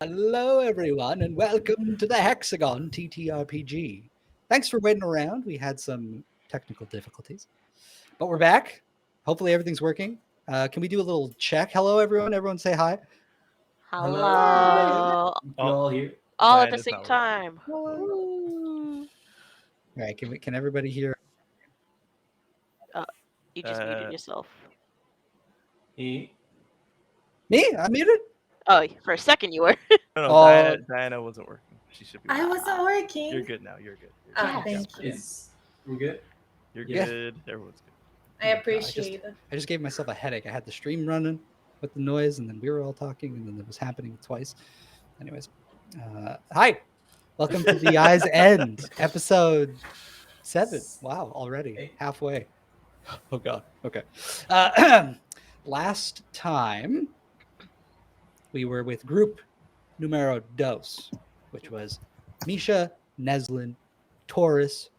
Hello, everyone, and welcome to the Hexagon TTRPG. Thanks for waiting around. We had some technical difficulties, but we're back. Hopefully, everything's working. Can we do a little check? Hello, everyone. Everyone say hi. Hello. You all here? All at the Mine is same not working. time. Hello. Woo. All right, can everybody hear? You just muted yourself. Me? Me? I'm muted? Oh, for a second you were. No, Oh. Diana wasn't working. She should be. I working. wasn't working. You're good now. You're good. Ah, Yes. thank you. We good? You're Yeah. good. Everyone's good. I appreciate it. I just gave myself a headache. I had the stream running with the noise, and then we were all talking, and then it was happening twice. Anyways, hi. Welcome to The Eye's End, episode 7. Wow, already halfway. Oh, God. Okay. Last time, we were with group numero dos, which was Misha, Neslin, Toryss,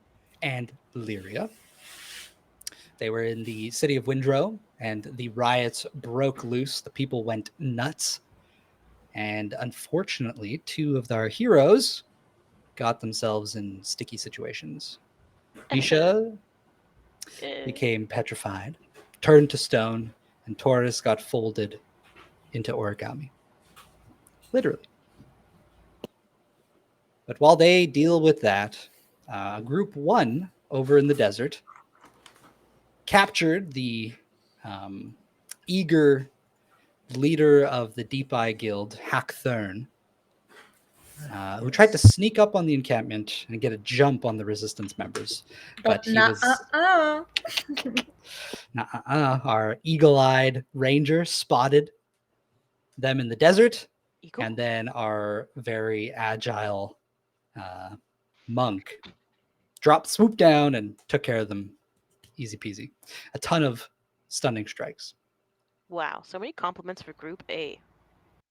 and Lyria. They were in the city of Windrow, and the riots broke loose. The people went nuts. And unfortunately, 2 of our heroes got themselves in sticky situations. Misha became petrified, turned to stone, and Toryss got folded into origami. Literally. But while they deal with that, Group 1 over in the desert captured the eager leader of the Deep Eye Guild, Xarn, who tried to sneak up on the encampment and get a jump on the resistance members. But he was our eagle-eyed ranger spotted them in the desert, and then our very agile monk swooped down and took care of them easy peasy. A ton of stunning strikes. Wow, so many compliments for Group A.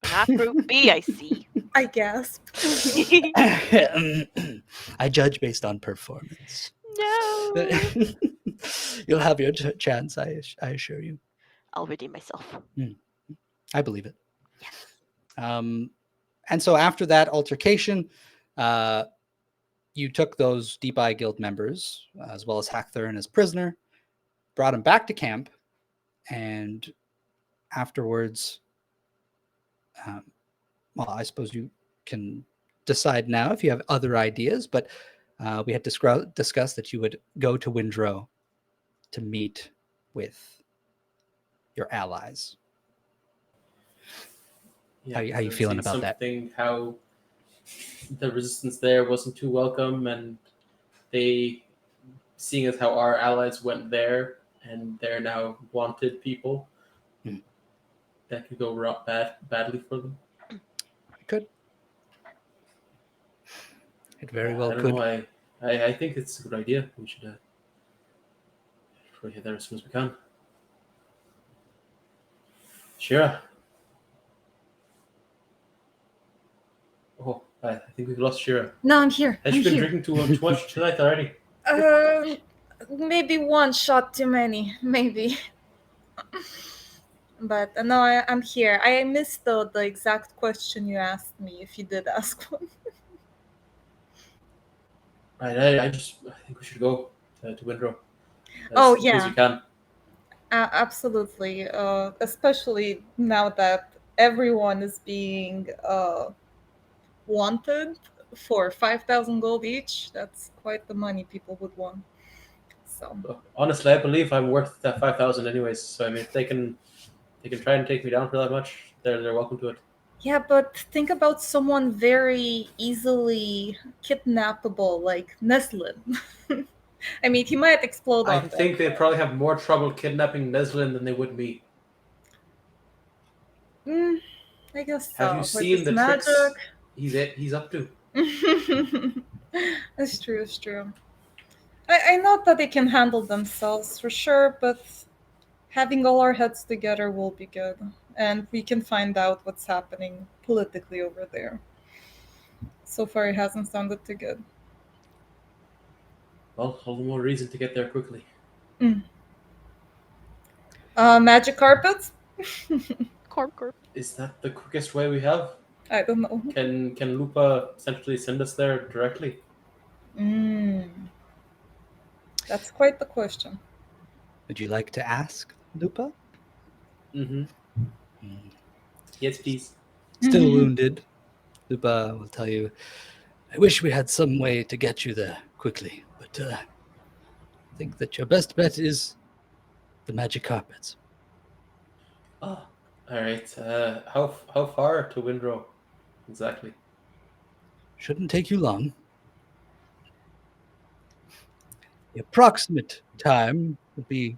Not Group B, I see. I guess. I judge based on performance. No. You'll have your chance, I assure you. I'll redeem myself. I believe it. Yes. And so after that altercation, you took those Deep Eye Guild members, as well as Xarn as prisoner, brought them back to camp, and afterwards, well, I suppose you can decide now if you have other ideas, but we had discussed that you would go to Windrow to meet with your allies. Yeah, how you feeling about that? How the resistance there wasn't too welcome, and they, seeing as how our allies went there, and they're now wanted people, that could go badly for them. It could. It very well I don't could. know, I think it's a good idea. We should try to get there as soon as we can. Sheera. Oh, I think we've lost Sheera. No, I'm here. Has she been drinking too much tonight already? Maybe one shot too many. Maybe. But no, I'm here. I missed the exact question you asked me, if you did ask one. Right, I think we should go to Windrow. Oh, as soon as we can. Absolutely. Especially now that everyone is being wanted for 5,000 gold each. That's quite the money people would want. So honestly, I believe I'm worth that 5,000 anyways. So I mean, if they can try and take me down for that much, they're welcome to it. Yeah, but think about someone very easily kidnappable like Neslin. I mean, he might explode on them. I think they'd probably have more trouble kidnapping Neslin than they would me. I guess so. Have you seen the magic tricks he's up to? It's true, it's true. I know that they can handle themselves for sure, but having all our heads together will be good. And we can find out what's happening politically over there. So far, it hasn't sounded too good. Well, all the more reason to get there quickly. Magic carpets? Corp. Is that the quickest way we have? I don't know. Can Lupa essentially send us there directly? That's quite the question. Would you like to ask Lupa? Mm-hmm. Hmm. Yes, please. Still wounded. Lupa will tell you, I wish we had some way to get you there quickly, but I think that your best bet is the magic carpets. Oh, all right. How far to Windrow exactly? Shouldn't take you long. The approximate time would be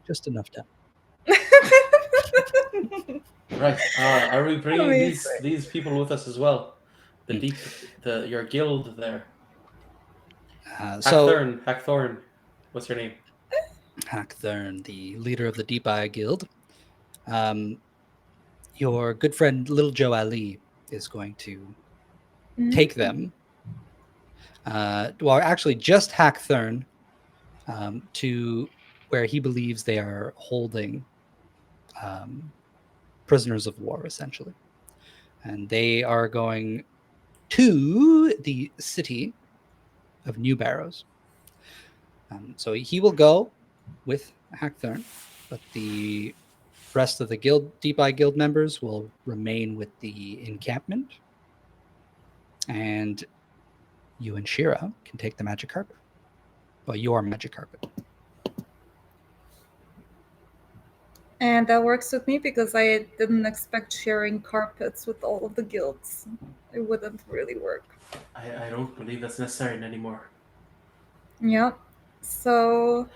just enough time. Right. Are we bringing Amazing. these people with us as well? Hmm. Your guild there. So, Hackthorn. What's your name? Hackthorn, the leader of the Deep Eye Guild, your good friend Little Joe Ali is going to take them. Well, actually, just Hackthorn to where he believes they are holding prisoners of war, essentially. And they are going to the city of New Barrows. So he will go with Hackthorn, but the rest of the Deep Eye Guild members will remain with the encampment. And you and Sheera can take the magic carpet. Well, your magic carpet. And that works with me because I didn't expect sharing carpets with all of the guilds. It wouldn't really work. I don't believe that's necessary anymore. Yeah. So,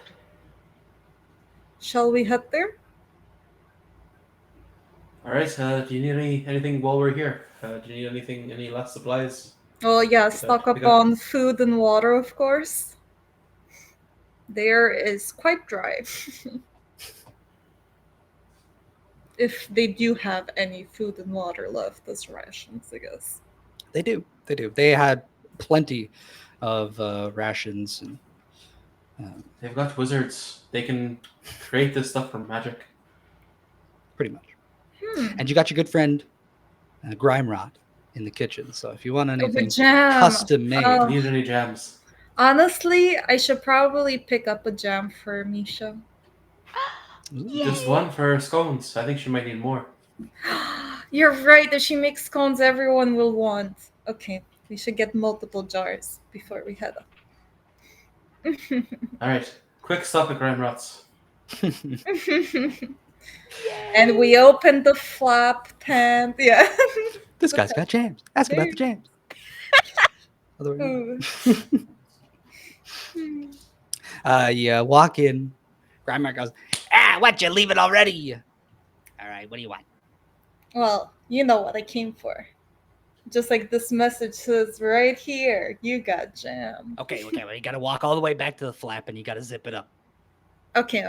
shall we head there? All right. Do you need anything while we're here? Do you need any last supplies? Oh, yeah, Pick stock up pick up. on food and water, of course. There is quite dry. If they do have any food and water left as rations, I guess. They do. They do. They had plenty of rations and They've got wizards. They can create this stuff from magic. pretty much. And you got your good friend Grime Rot in the kitchen. So if you want Oh, the anything jam. custom made, Oh. Need any jams? Honestly, I should probably pick up a jam for Misha. Just one for scones. I think she might need more. You're right, if she makes scones, everyone will want. Okay, we should get multiple jars before we head up. All right. Quick stop at Grimrots. And we open the flap tent. Yeah. this guy's got jams. Ask about the jams. Otherwise, Ooh. you walk in. Grime Rot goes, what, you leave it already? All right, what do you want? Well, you know what I came for. Just like this message says right here, you got jam. Okay, well, you got to walk all the way back to the flap and you got to zip it up. Okay.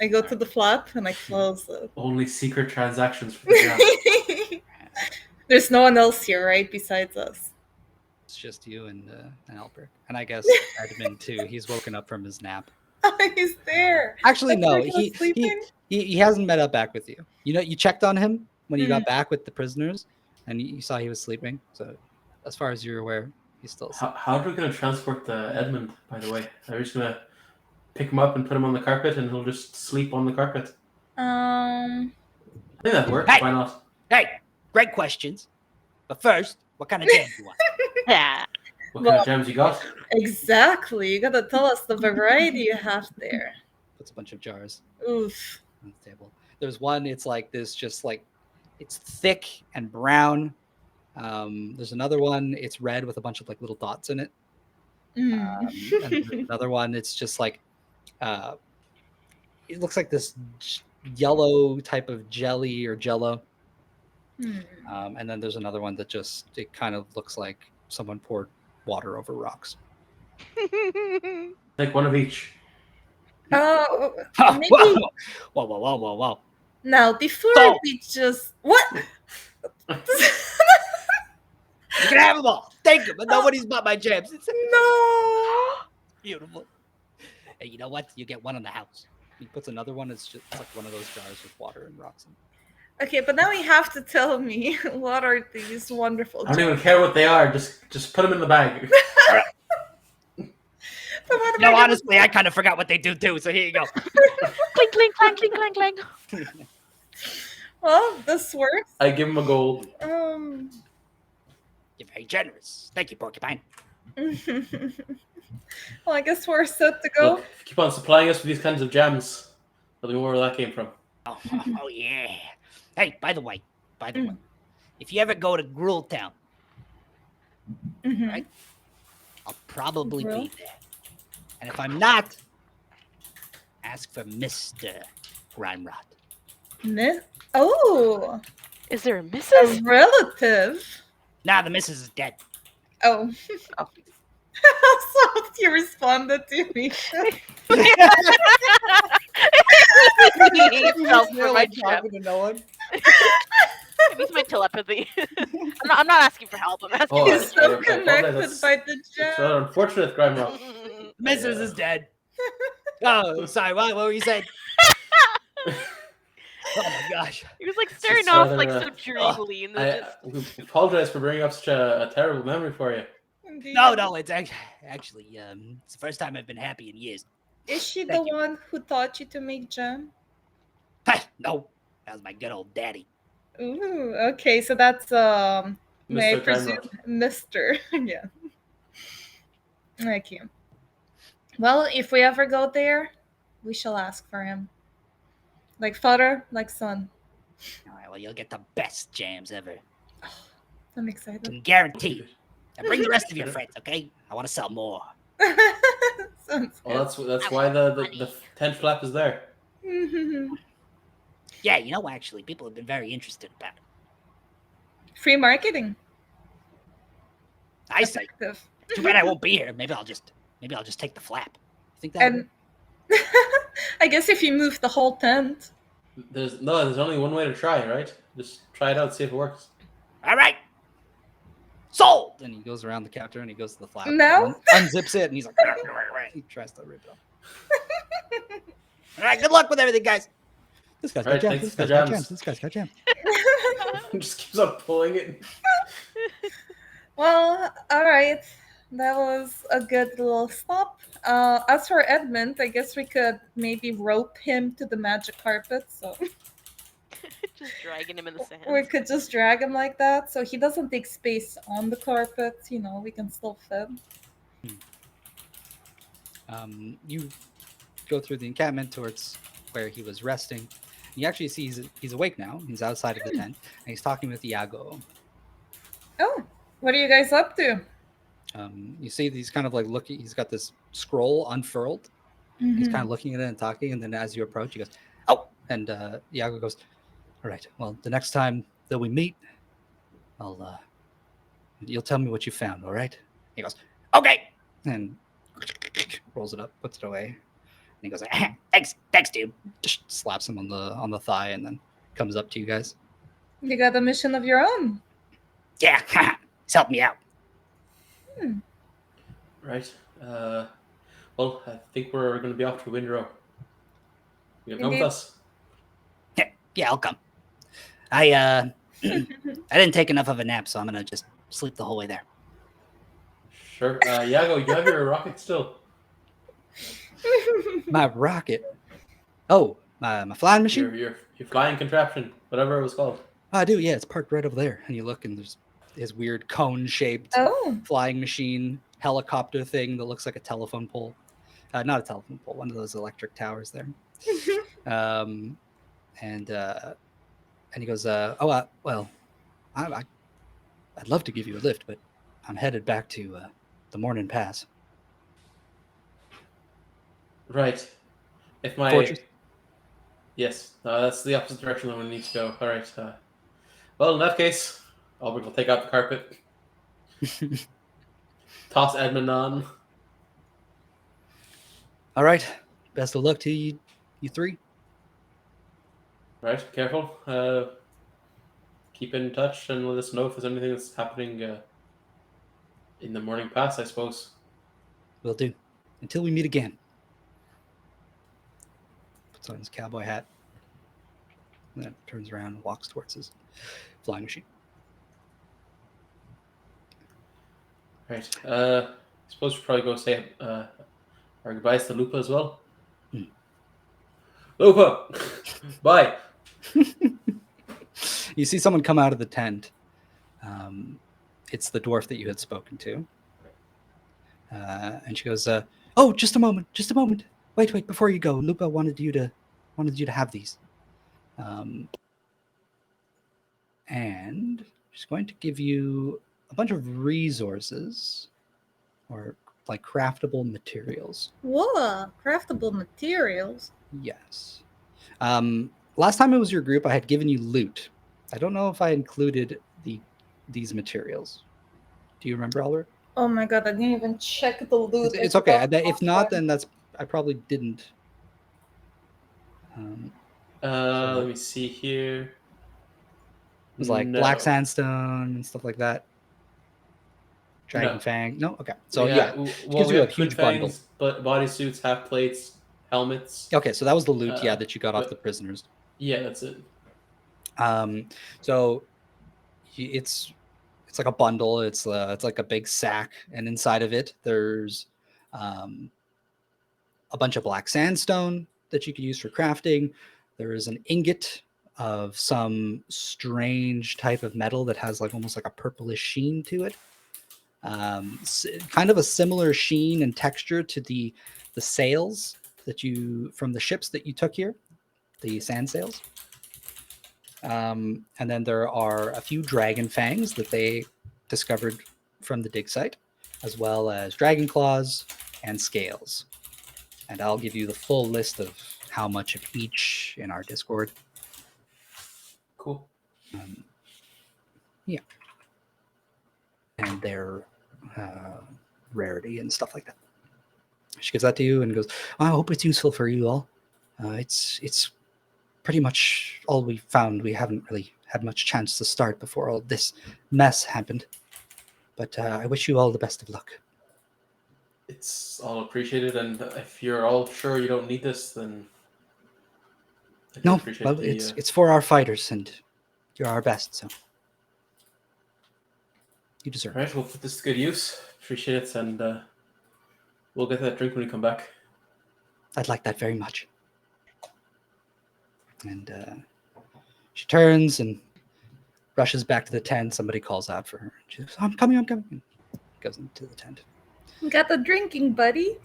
I go to the flap and I close it. Only secret transactions for the jam. There's no one else here, right, besides us? It's just you and Alberich. And I guess Xanabin too. He's woken up from his nap. He's there. Actually, That's no, where he was sleeping? he hasn't met up back with you. You know, you checked on him when you got back with the prisoners, and you saw he was sleeping. So, as far as you're aware, he's still asleep. How are we going to transport the Edmund, by the way? Are we just going to pick him up and put him on the carpet and he'll just sleep on the carpet? I think that works. Hey! Why not? Hey, great questions. But first, what kind of jam do you want? Yeah. What kind of jams you got? Exactly. You gotta tell us the variety you have there. Puts a bunch of jars Oof. on the table. There's one. It's like this, just like it's thick and brown. There's another one. It's red with a bunch of like little dots in it. And there's another one. It's just like it looks like this yellow type of jelly or jello. And then there's another one that just it kind of looks like someone poured water over rocks. Like one of each. Oh, Whoa, maybe whoa. now before Stop. we just what? You can have them all. Take them, but nobody's bought my jams. It's No. beautiful. Hey, you know what? You get one in the house. He puts another one. It's like one of those jars with water and rocks in it. Okay, but now you have to tell me what are these wonderful I don't even gems? care what they are. Just put them in the bag. But what am No, I gonna honestly, I kind of forgot what they do too. So here you go. Clink, clink, clank, clink, clank, clank. Well, this works. I give him a gold. You're very generous. Thank you, Porcupine. Well, I guess we're set to go. Look, if you keep on supplying us with these kinds of gems, there'll be more where that came from. Oh yeah. Hey, by the way, if you ever go to Gruel Town, Mhm. right? I'll probably Gruel? be there. And if I'm not, ask for Mr. Grimrod. Oh, Is there a a Mrs.? relative. Nah, the missus is dead. Oh. Oh. How soft you responded to me. He fell for my trap. to no one. It means my telepathy. I'm not asking for help. I'm asking Oh, for He's the so I connected apologize. by the It's gem. rather unfortunate, Grimrock. gem. Missus is dead. Oh, sorry. What were you saying? Oh my gosh. He was like It's staring just off rather, like so dreamily, and then I just we apologize for bringing up such a terrible memory for you. Indeed. No, it's actually it's the first time I've been happy in years. Is she the Thank you. one who taught you to make jam? No, that was my good old daddy. Ooh, okay, so that's may I Mr. presume Grimrock. Mr. Yeah. Okay. Well, if we ever go there, we shall ask for him. Like father, like son. All right, well, you'll get the best jams ever. I'm excited. Can guarantee. Now bring the rest of your friends, okay? I want to sell more. Sounds Well, good. that's why the tent flap is there. Yeah, you know, actually, people have been very interested about it. Free marketing. I say, Effective. too bad I won't be here. Maybe I'll just take the flap. You think that? And I guess if you move the whole tent. There's only one way to try, right? Just try it out, see if it works. All right. Sold. And he goes around the counter and he goes to the flap. No? Unzips it and he's like, he tries to rip it off. All right. Good luck with everything, guys. This guy's All right, got jams. thanks This for guy's got the jams. jams. This guy's got jams. Just keeps on pulling it. Well, all right. That was a good little stop. As for Edmund, I guess we could maybe rope him to the magic carpet. So just dragging him in the sand. we could just drag him like that. So he doesn't take space on the carpet. You know, we can still fit. You go through the encampment towards where he was resting. You actually see he's awake now. He's outside of the tent and he's talking with Iago. Oh, what are you guys up to? You see he's kind of like looking. He's got this scroll unfurled. He's kind of looking at it and talking. And then as you approach, he goes, "Oh!" And Iago goes, "All right. Well, the next time that we meet, you'll tell me what you found. All right?" He goes, "Okay," and rolls it up, puts it away, and he goes, "Thanks, dude." Just slaps him on the thigh, and then comes up to you guys. You got a mission of your own. Yeah, he's helped me out. Right. Well, I think we're going to be off to Windrow. You come with Indeed. us? Yeah, I'll come. I didn't take enough of a nap, so I'm gonna just sleep the whole way there. Sure. Iago, you have your rocket still. My rocket. Oh, my flying machine. Your flying contraption, whatever it was called. I do. Yeah, it's parked right over there. And you look, and there's his weird cone-shaped Oh, flying machine helicopter thing that looks like a telephone pole. Not a telephone pole, one of those electric towers there. And he goes, well, I'd love to give you a lift, but I'm headed back to the Morning Pass. Right. If my Fortress? Yes, that's the opposite direction that we need to go. All right. Well, in that case, Albert will take out the carpet, toss Edmund on. All right. Best of luck to you three. Right. Careful. Keep in touch and let us know if there's anything that's happening in the Morning Pass, I suppose. Will do. Until we meet again. Puts on his cowboy hat. And then turns around and walks towards his flying machine. Right. I suppose we'll probably go say our goodbyes to Lupa as well. Hmm. Lupa! Bye! You see someone come out of the tent. It's the dwarf that you had spoken to. And she goes, "Oh, just a moment. Wait, before you go, Lupa wanted you to have these." And she's going to give you a bunch of resources or like craftable materials. Whoa, craftable materials. Yes. Last time it was your group, I had given you loot. I don't know if I included these materials. Do you remember, Albert? Oh my god, I didn't even check the loot. It's okay. If not, then I probably didn't. Let me see here. It was like black sandstone and stuff like that. Dragon Fang. No? Okay. So yeah. Well, gives we you a have huge twin bundle. fangs, but bodysuits, half plates, helmets. Okay, so that was the loot, that you got off but- the prisoners. Yeah, that's it. So it's like a bundle. It's like a big sack, and inside of it there's a bunch of black sandstone that you could use for crafting. There is an ingot of some strange type of metal that has like almost like a purplish sheen to it. Kind of a similar sheen and texture to the sails that you from the ships that you took here, the sand sails. And then there are a few dragon fangs that they discovered from the dig site, as well as dragon claws and scales. And I'll give you the full list of how much of each in our Discord. Cool. Yeah. And their rarity and stuff like that. She gives that to you and goes, "I hope it's useful for you all. It's pretty much all we found. We haven't really had much chance to start before all this mess happened. But I wish you all the best of luck." It's all appreciated, and if you're all sure you don't need this, then I No, appreciate well, it's for our fighters, and you're our best, so you deserve All it. right, we'll put this to good use. Appreciate it, and we'll get that drink when we come back. I'd like that very much. And she turns and rushes back to the tent. Somebody calls out for her. She goes, I'm coming. And goes into the tent. Got the drinking, buddy.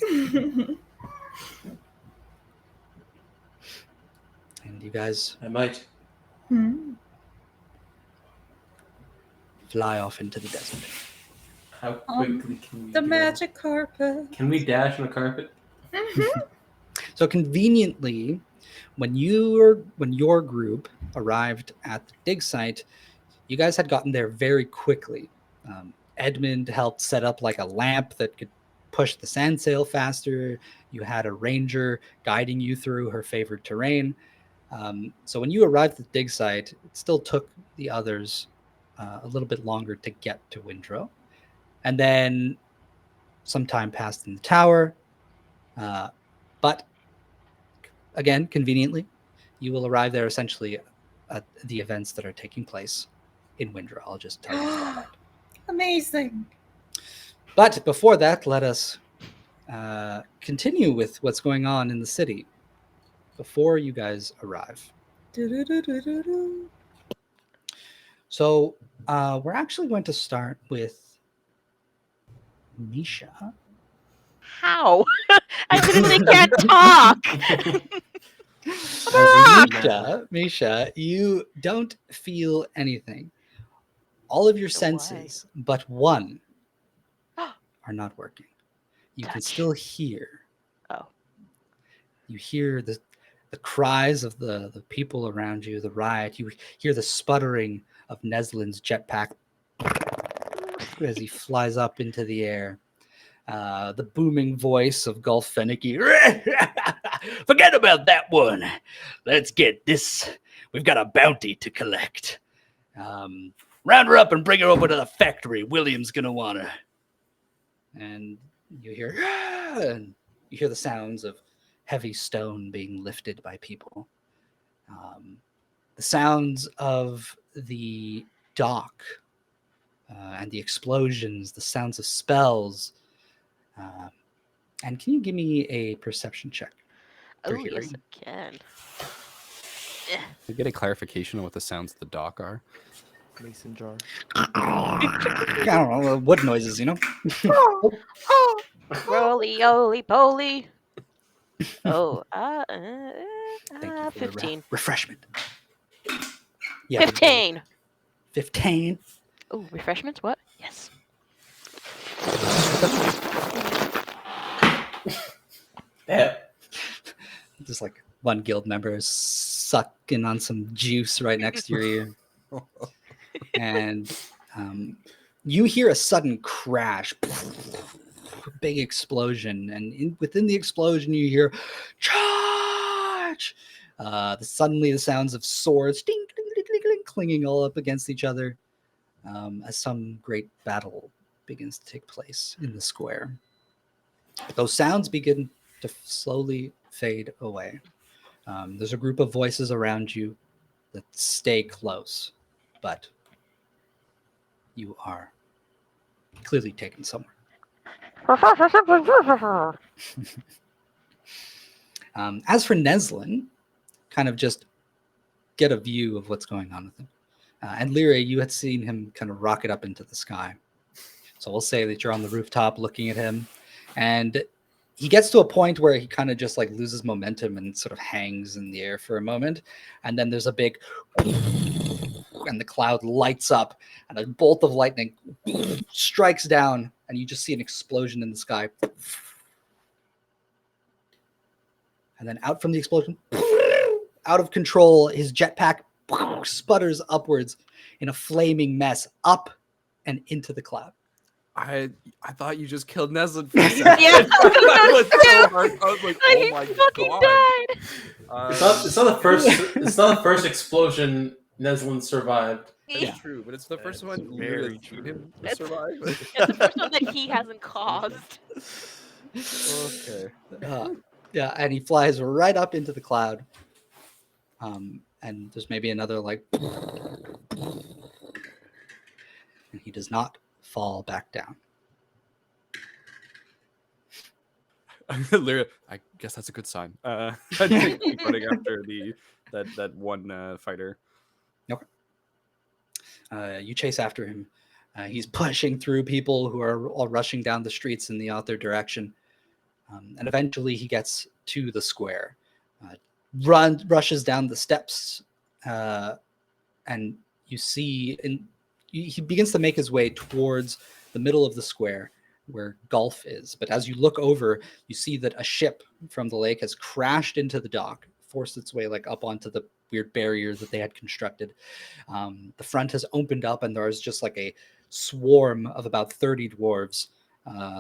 And you guys I might. fly off into the desert. How quickly can we The do magic carpet. that? Can we dash on a carpet? So conveniently, when your group arrived at the dig site, you guys had gotten there very quickly. Edmund helped set up like a lamp that could push the sand sail faster. You had a ranger guiding you through her favorite terrain. So when you arrived at the dig site, it still took the others a little bit longer to get to Windrow. And then some time passed in the tower. But again, conveniently, you will arrive there essentially at the events that are taking place in Windrow. I'll just tell you about that. Amazing. But before that, let us continue with what's going on in the city before you guys arrive. Do-do-do-do-do-do. So we're actually going to start with Misha. How? I literally can't talk. Misha, you don't feel anything. All of your So why? senses, but one, are not working. You can Touch. still hear. Oh. You hear the cries of the people around you, the riot. You hear the sputtering of Neslin's jetpack as he flies up into the air. The booming voice of Gulf Fenicky. Forget about that one. Let's get this. We've got a bounty to collect. Round her up and bring her over to the factory. William's gonna want her. And you hear, and you hear the sounds of heavy stone being lifted by people. the sounds of the dock and the explosions, the sounds of spells. And can you give me a perception check? Oh, For yes, hearing. I can. We get a clarification on what the sounds of the dock are. Mason jar. I don't know, wood noises, you know? Oh, roly poly. Oh, Thank you for the 15. refreshment. Yeah, 15. 15. Oh, refreshments? What? Yes. Yeah. Just like one guild member is sucking on some juice right next to your ear. And you hear a sudden crash, big explosion, and within the explosion you hear charge. Suddenly the sounds of swords ding, ding, ding, ding, ding, clinging all up against each other as some great battle begins to take place in the square. But those sounds begin to slowly fade away. There's a group of voices around you that stay close, but you are clearly taken somewhere. As for Neslin, kind of just get a view of what's going on with him. And Lyria, you had seen him kind of rocket up into the sky. So we'll say that you're on the rooftop looking at him, and he gets to a point where he kind of just like loses momentum and sort of hangs in the air for a moment. And then there's a big and the cloud lights up and a bolt of lightning strikes down, and you just see an explosion in the sky. And then out from the explosion, out of control, his jetpack sputters upwards in a flaming mess up and into the cloud. I thought you just killed Neslin for a second. Yeah, I was so hard. I was like, he oh my fucking god. died. It's not the first. It's not the first explosion Neslin survived. That's Yeah. true, but it's the first That's one very Lyria true. shoot him to It's- survive. It's the first one that he hasn't caused. Okay. Yeah, and he flies right up into the cloud. And there's maybe another like, and he does not fall back down. Lyria, I guess that's a good sign. I think keep running after that one fighter. You chase after him. He's pushing through people who are all rushing down the streets in the other direction. And eventually he gets to the square, rushes down the steps, and you see he begins to make his way towards the middle of the square where Gulf is. But as you look over, you see that a ship from the lake has crashed into the dock, forced its way like up onto the weird barrier that they had constructed. The front has opened up, and there's just like a swarm of about 30 dwarves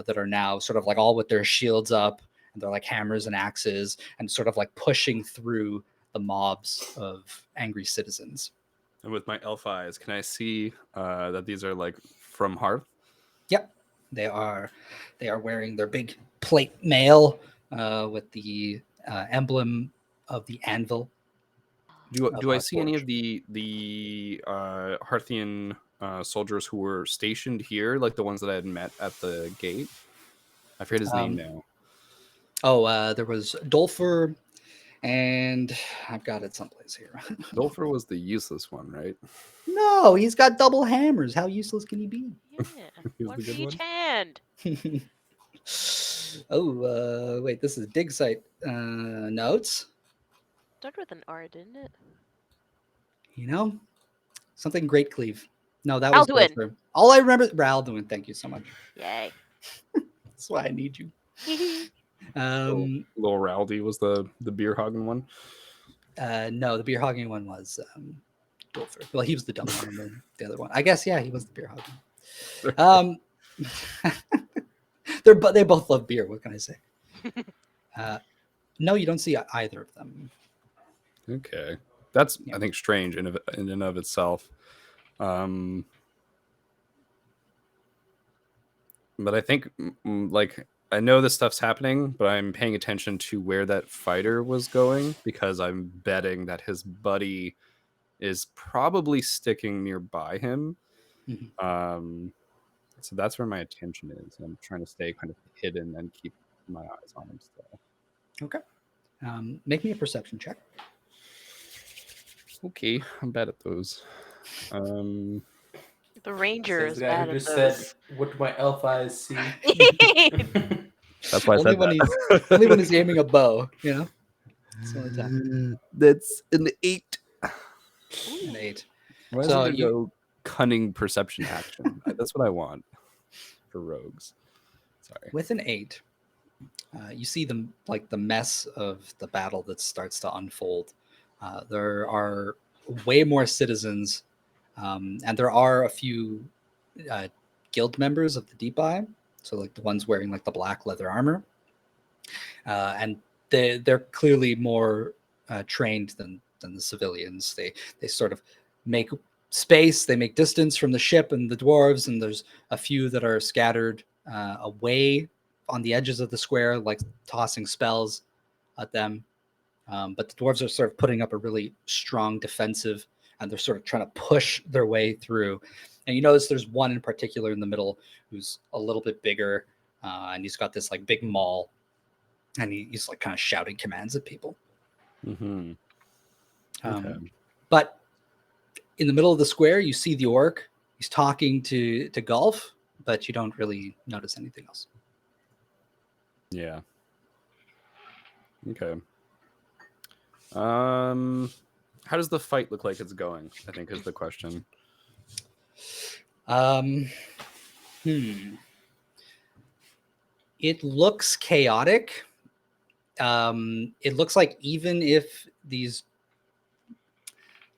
that are now sort of like all with their shields up, and they're like hammers and axes, and sort of like pushing through the mobs of angry citizens. And with my elf eyes, can I see that these are like from Hearth? Yep, they are wearing their big plate mail with the emblem of the anvil. Do I see any Warforged. of the Hearthian soldiers who were stationed here, like the ones that I had met at the gate? I forget his name now. There was Dolfer, and I've got it someplace here. Dolfer was the useless one, right? No, he's got double hammers. How useless can he be? Yeah. He was One the for good each one? hand. Wait, this is dig site notes. Started with an R, didn't it? You know, something Great Cleave. No, that was Alduin. Dolfer. All I remember, Alduin. Thank you so much. Yay. That's why I need you. Little Rowdy was the beer hogging one. No, the beer hogging one was Dolfer. Well, he was the dumb one, and then the other one. I guess, yeah, he was the beer hogging. They both love beer. What can I say? No, you don't see either of them. Okay, that's Yeah. I think strange in and of itself. But I think like I know this stuff's happening, but I'm paying attention to where that fighter was going because I'm betting that his buddy is probably sticking nearby him. Mhm. So that's where my attention is. I'm trying to stay kind of hidden and keep my eyes on him still. Okay. Make me a perception check. Okay, I'm bad at those. The ranger Says is the guy bad who at just said, those. "What do my elf eyes see?" That's why I Only said when that. only when he's aiming a bow, you know. It's the only time. That's an 8. An 8. Why So doesn't there you- go cunning perception action? That's what I want for rogues. Sorry. With an 8, you see the mess of the battle that starts to unfold. There are way more citizens, and there are a few guild members of the Deep Eye. So like the ones wearing like the black leather armor, and they're clearly more trained than the civilians. They sort of make space, they make distance from the ship and the dwarves, and there's a few that are scattered away on the edges of the square, like tossing spells at them. But the dwarves are sort of putting up a really strong defensive, and they're sort of trying to push their way through. And you notice there's one in particular in the middle who's a little bit bigger, and he's got this like big maul, and he's like kind of shouting commands at people. Mm-hmm. Okay. But in the middle of the square, you see the orc. He's talking to Golf, but you don't really notice anything else. Yeah. Okay. How does the fight look like it's going? I think is the question. It looks chaotic. It looks like even if these,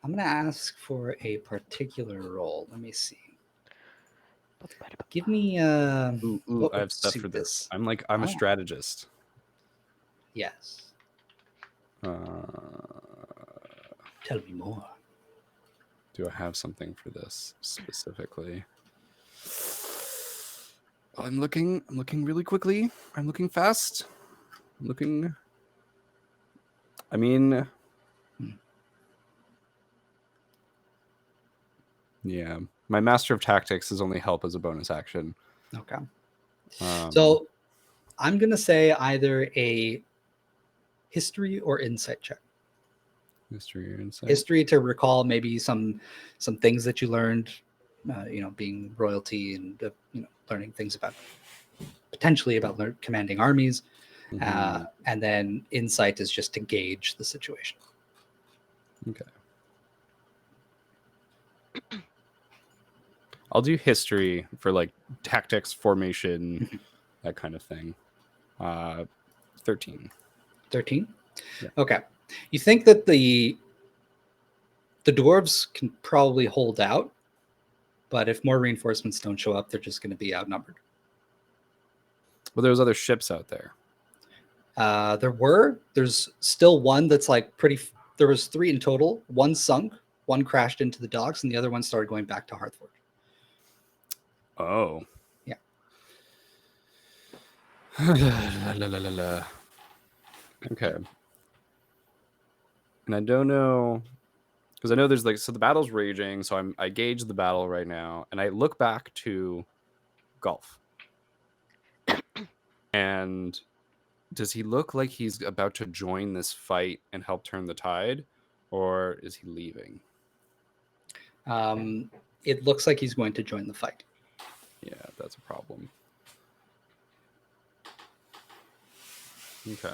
I'm going to ask for a particular roll. Let me see. Give me Ooh, what I would have stuff suit for this. I'm a Oh. strategist. Yes. Uh, Tell me more. do I have something for this specifically? I'm looking really quickly. I'm looking fast. I'm looking. I mean, yeah. My Master of Tactics is only help as a bonus action. Okay. Um, So I'm going to say either a history or insight check. history or insight. History to recall maybe some things that you learned, being royalty and learning things about potentially about commanding armies, Mhm. and then insight is just to gauge the situation. Okay. I'll do history for like tactics, formation, that kind of thing. 13. 13. Yeah. Okay. You think that the dwarves can probably hold out, but if more reinforcements don't show up, they're just going to be outnumbered. Well, there's other ships out there. There's still one that's like there was 3 in total. One sunk, one crashed into the docks, and the other one started going back to Hearthforge. Oh. Yeah. Okay. And I don't know, because I know there's like, so the battle's raging, so I gauge the battle right now, and I look back to Golf. And does he look like he's about to join this fight and help turn the tide, or is he leaving? It looks like he's going to join the fight. Yeah, that's a problem. Okay.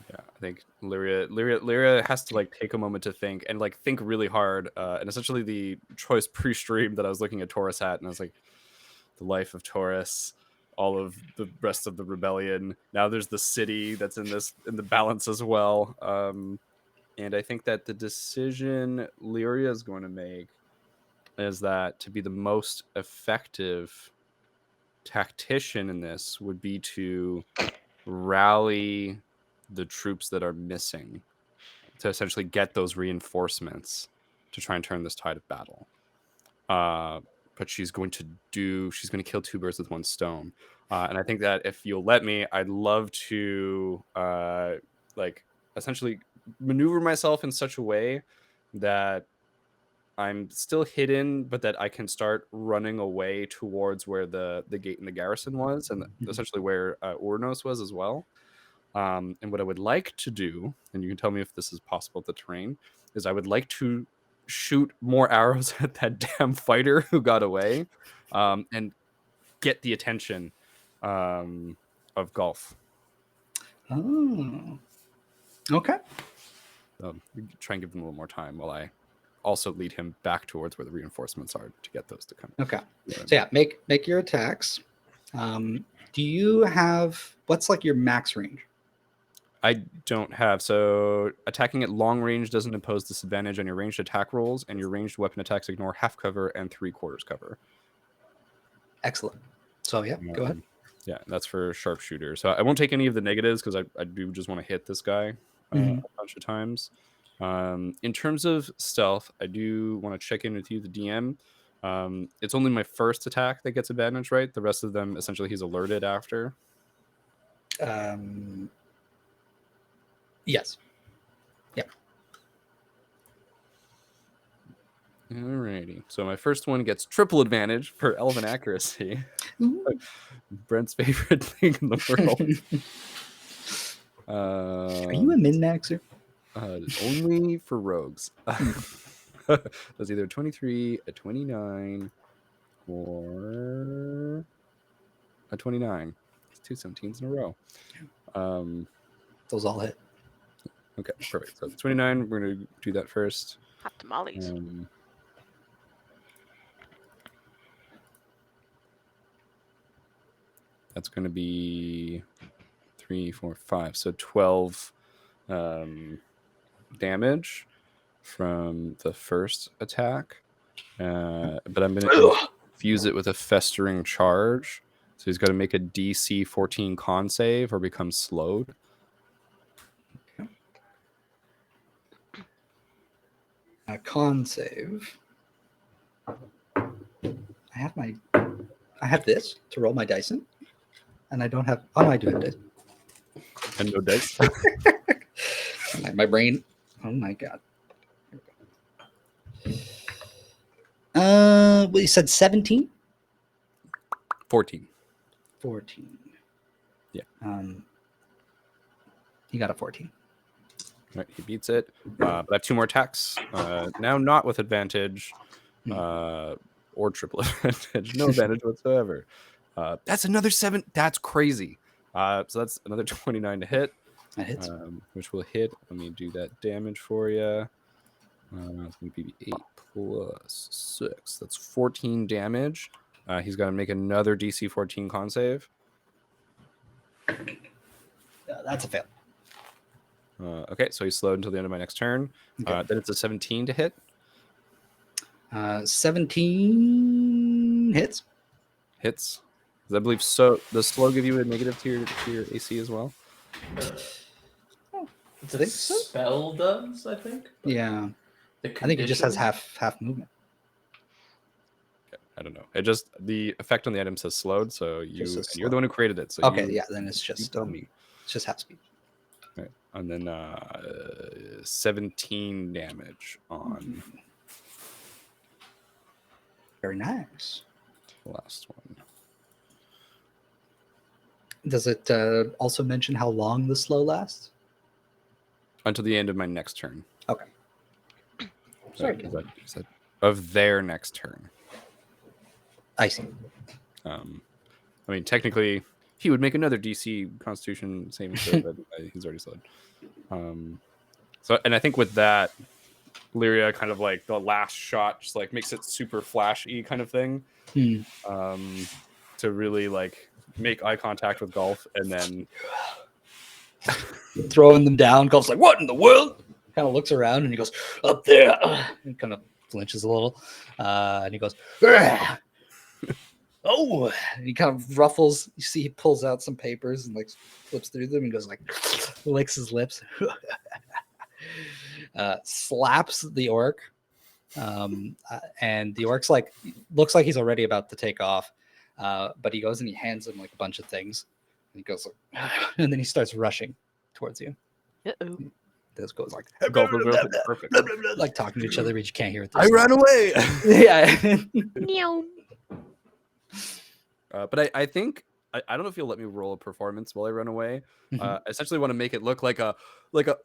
Yeah, I think Lyria has to like take a moment to think and like think really hard. And essentially the choice pre-stream that I was looking at Toryss at, and I was like, the life of Toryss, all of the rest of the rebellion. Now there's the city that's in the balance as well. And I think that the decision Lyria is going to make is that to be the most effective tactician in this would be to rally the troops that are missing to essentially get those reinforcements to try and turn this tide of battle. But she's going to kill 2 birds with 1 stone. And I think that if you'll let me, I'd love to like essentially maneuver myself in such a way that I'm still hidden, but that I can start running away towards where the gate in the garrison was, and essentially where Urnos was as well. And what I would like to do, and you can tell me if this is possible with the terrain, is I would like to shoot more arrows at that damn fighter who got away, and get the attention of Golf. Oh. Okay. Try and give them a little more time while I also lead him back towards where the reinforcements are to get those to come. Okay. So yeah, make your attacks. Do you have what's like your max range? I don't have. So attacking at long range doesn't impose disadvantage on your ranged attack rolls, and your ranged weapon attacks ignore half cover and 3/4 cover. Excellent. So yeah, go ahead. Yeah, that's for sharpshooter. So I won't take any of the negatives because I do just want to hit this guy a bunch of times. In terms of stealth, I do want to check in with you, the DM. It's only my first attack that gets advantage, right? The rest of them, essentially, he's alerted after. Yes. Yep. Alrighty. So my first one gets triple advantage for elven accuracy. Brent's favorite thing in the world. Are you a min-maxer? Only for rogues. That's either 23, a 29, or a 29. It's 2 17s in a row. Those all hit. Okay, perfect. So 29, we're going to do that first. Hot tamales. That's going to be 3, 4, 5. So 12 damage from the first attack. But I'm going to fuse it with a festering charge. So he's got to make a DC 14 con save or become slowed. A con save. I have this to roll my dice in, and I don't have. Oh, I do have this. And no dice. My brain. Oh my god. Well, you said 17? 14. 14. Yeah. You got a 14. Right, he beats it. But I have 2 more attacks. Now not with advantage or triple advantage. No advantage whatsoever. That's another 7. That's crazy. So that's another 29 to hit. That hits. Which will hit. Let me do that damage for you. It's going to be 8 plus 6. That's 14 damage. He's got to make another DC 14 con save. That's a fail. Okay, so he's slowed until the end of my next turn. Okay. Then it's a 17 to hit. 17 hits. Hits. 'Cause I believe so. Does slow give you a negative to your AC as well? It's a think so. spell does, I think. But Yeah. the I think it just has condition- half movement. I don't know. It just the effect on the item says slowed, so Just says you're the slowed. one who created it. So Okay, you, yeah, then it's you just tell me. it's just half speed. Right. And then 17 damage on Very nice. the last one. Does it also mention how long the slow lasts? Until the end of my next turn. Okay. Sorry. Is that of their next turn. I see. I mean, technically, he would make another DC Constitution saving throw, but he's already slowed. So, and I think with that, Lyria kind of like the last shot just like makes it super flashy kind of thing. To really like make eye contact with Golf and then Throwing them down. Golf's like, what in the world? Kind of looks around and he goes, up there. And kind of flinches a little. And he goes, "Ugh." Oh, and he kind of ruffles. You see, he pulls out some papers and like flips through them and goes like, licks his lips, slaps the orc, and the orc's like looks like he's already about to take off, But he goes and he hands him like a bunch of things. And he goes like, and then he starts rushing towards you. Uh-oh. This goes like Go, go, go. Perfect. like talking to each other, but you can't hear it. I ran away. Yeah. Meow. But I think I don't know if you'll let me roll a performance while I run away. I essentially want to make it look like a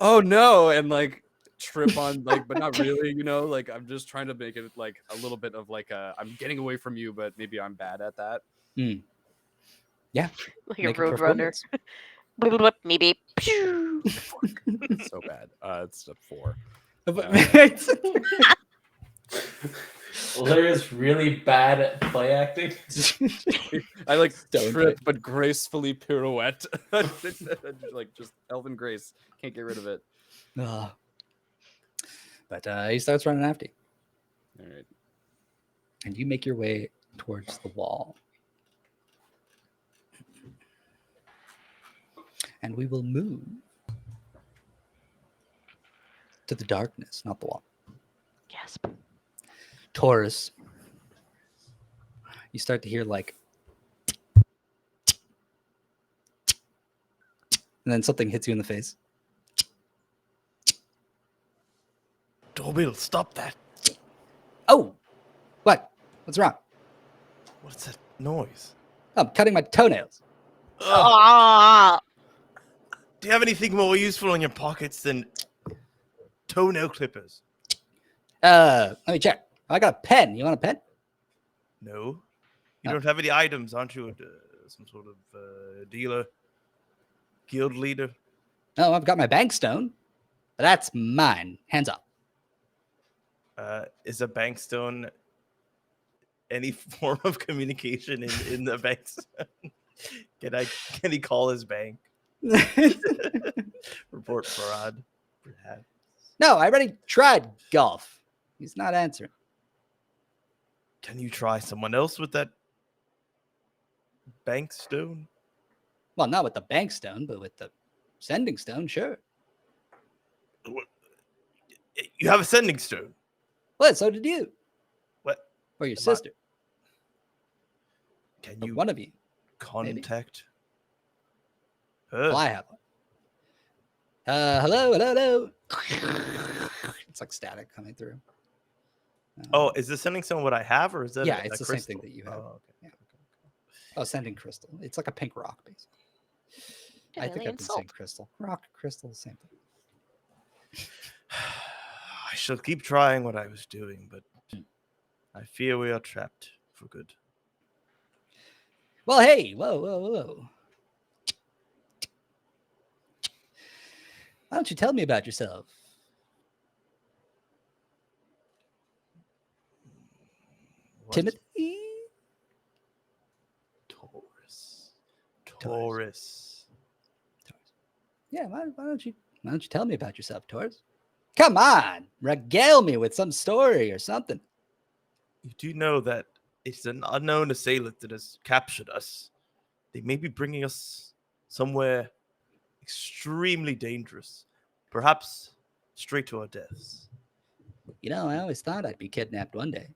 oh no, and like trip on like, but not really, you know, like I'm just trying to make it like a little bit of like I'm getting away from you, but maybe I'm bad at that. Yeah. Like Make a road runner. performance. Blip, blip, blip, maybe. Pew. It's so bad. It's a 4. Lyria's really bad at play acting. I like Don't trip but gracefully pirouette. Like just elven grace. Can't get rid of it. But he starts running after you, All right. and you make your way towards the wall. And we will move to the darkness, not the wall. Gasp. Toryss, you start to hear like, and then something hits you in the face. Doorbell, stop that. Oh, what? What's wrong? What's that noise? I'm cutting my toenails. Ugh. Ah! Do you have anything more useful in your pockets than toenail clippers? Let me check. I got a pen. You want a pen? No. You Oh. don't have any items, aren't you? Some sort of dealer, guild leader? No, I've got my bank stone. That's mine. Hands up. Is a bank stone any form of communication in the bank stone? Can he call his bank? Report fraud, perhaps. No, I already tried golf. He's not answering. Can you try someone else with that bank stone? Well, not with the bank stone, but with the sending stone, sure. You have a sending stone. Well, so did you. What? Or your Am I- sister. Can Or you one of you. contact her? Well, I have one. Hello, hello, hello. It's like static coming through. Oh, is the sending stone what I have, or is that Yeah, a it's the crystal? same thing that you have. Oh, okay. Oh, sending crystal. It's like a pink rock, basically. I think Alien I've been salt. saying crystal. Rock, crystal, same thing. I shall keep trying what I was doing, but I fear we are trapped for good. Well, hey, whoa, whoa, whoa. Why don't you tell me about yourself? What? Timothy? Toryss. Yeah, why don't you tell me about yourself, Toryss? Come on, regale me with some story or something. You do know that it's an unknown assailant that has captured us. They may be bringing us somewhere extremely dangerous, perhaps straight to our deaths. You know, I always thought I'd be kidnapped one day.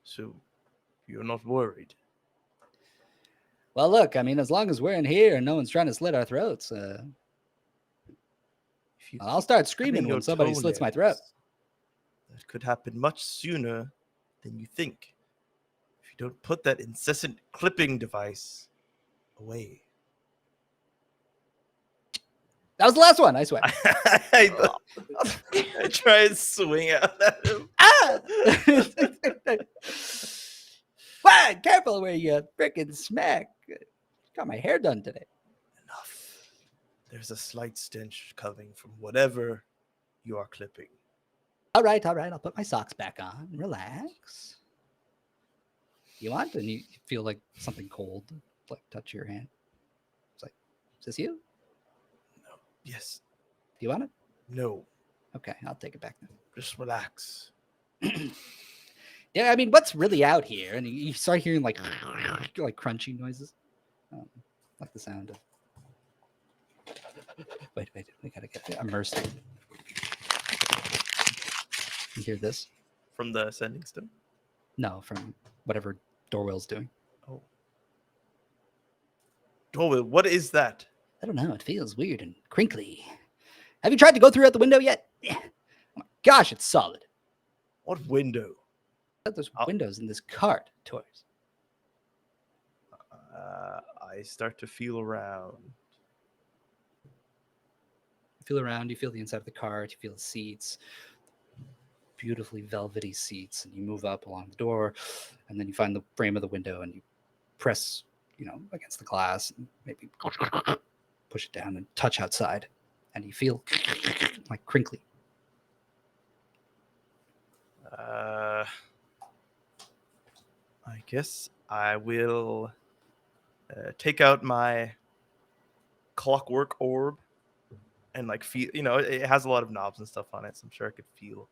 So you're not worried. Well, look, I mean, as long as we're in here and no one's trying to slit our throats, If you I'll start screaming cutting when your somebody slits my throat. toenails, that could happen much sooner than you think. If you don't put that incessant clipping device away. That was the last one, I swear. I try and swing out at him. Ah! Wow, careful where you frickin' smack. Got my hair done today. Enough. There's a slight stench coming from whatever you are clipping. All right. I'll put my socks back on. Relax. You want? And you feel like something cold, like touch your hand. It's like, is this you? No. Yes. Do you want it? No. Okay, I'll take it back then. Just relax. Yeah, I mean, what's really out here? And you start hearing like crunchy noises, like the sound of. Wait, we gotta get immersed. You hear this? From the sending stone? No, from whatever Dorwell's doing. Oh. Dorwell, what is that? I don't know. It feels weird and crinkly. Have you tried to go through out the window yet? Oh my gosh, it's solid. What window? There's Oh. windows in this cart, Toryss. I start to feel around. You feel around, you feel the inside of the cart, you feel the seats, beautifully velvety seats, and you move up along the door, and then you find the frame of the window and you press, against the glass and maybe push it down and touch outside, and you feel like crinkly. I guess I will take out my clockwork orb and feel, it has a lot of knobs and stuff on it, so I'm sure I could feel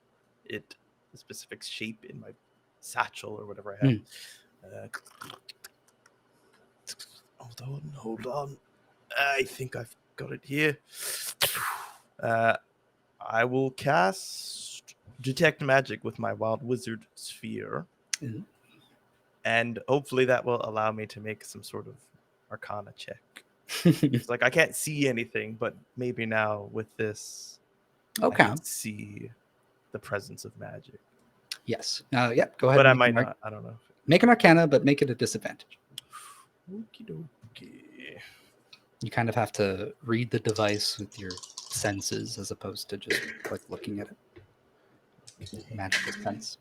it, the specific shape in my satchel or whatever I have. Hold on. I think I've got it here. I will cast Detect Magic with my Wild Wizard Sphere. Mhm. And hopefully that will allow me to make some sort of Arcana check. It's I can't see anything, but maybe now with this, Okay. I can see the presence of magic. Yes. Yeah, go ahead. But I and might not. I don't know. Make an Arcana, but make it a disadvantage. Okie dokie. You kind of have to read the device with your senses as opposed to just looking at it. Magical sense.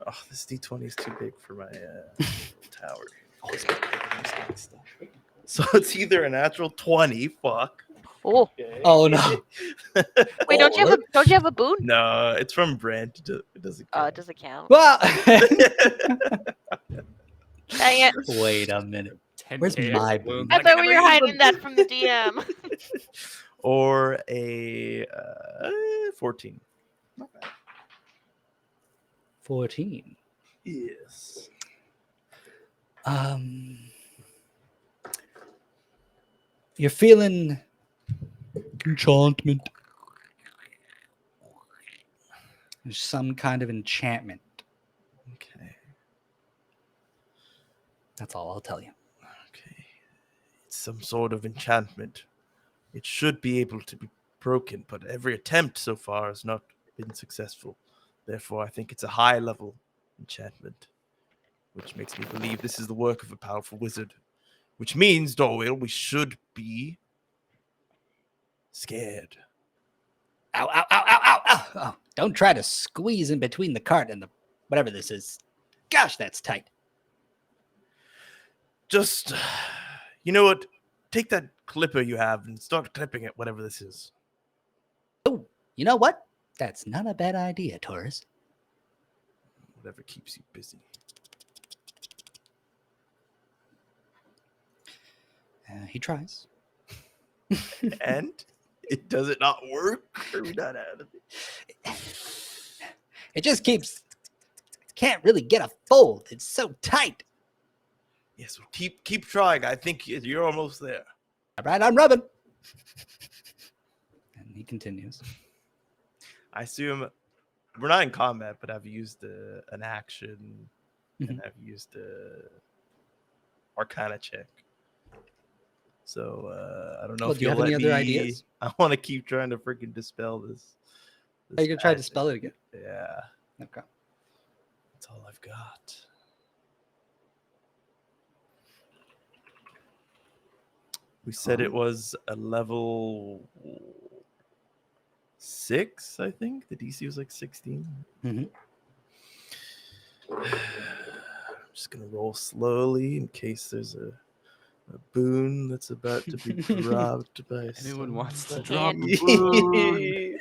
Oh, this D20 is too big for my tower. So it's either a natural 20. Fuck. Oh, Okay. Oh no. wait, don't you have a boon? No, it's from Brent. It doesn't count. It doesn't count. Well, Dang it. wait a minute. 10 Where's KX my balloons. boon? I thought we were hiding that from the DM. Or a 14. Not bad. 14. Yes. You're feeling enchantment. There's some kind of enchantment. Okay. That's all I'll tell you. Okay. It's some sort of enchantment. It should be able to be broken, but every attempt so far has not been successful. Therefore, I think it's a high-level enchantment, which makes me believe this is the work of a powerful wizard. Which means, Dorwell, we should be scared. Ow, ow, ow, ow, ow, ow. Oh, don't try to squeeze in between the cart and the whatever this is. Gosh, that's tight. Just, you know what? Take that clipper you have and start clipping it, whatever this is. Oh, you know what? That's not a bad idea, Toryss. Whatever keeps you busy. He tries. And does it not work? Are we not out of it? It just can't really get a fold. It's so tight. Yes, well, keep trying. I think you're almost there. All right, I'm rubbing. And he continues. I assume we're not in combat, but I've used an action and I've used Arcana check. So I don't know Well, if do you you'll have any let other me. ideas? I want to keep trying to freaking dispel this. Are you gonna try to magic. spell it again? Yeah, Okay. that's all I've got. We said it was a level 6, I think. The DC was 16. Mhm. I'm just gonna roll slowly in case there's a boon that's about to be dropped by Anyone wants to somebody. drop a boon?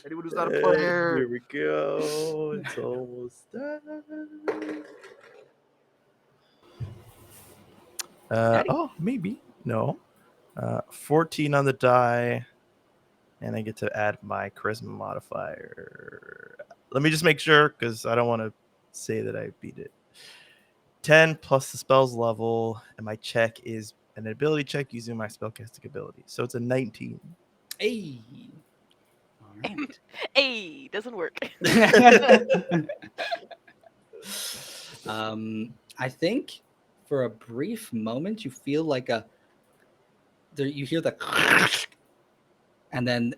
Anyone who's not a player. Here we go. It's almost done. Maybe. No. 14 on the die. And I get to add my charisma modifier. Let me just make sure, because I don't want to say that I beat it. 10 plus the spell's level, and my check is an ability check using my spellcasting ability. So it's a 19. Hey. All right. Hey, doesn't work. I think for a brief moment you feel like you hear the and then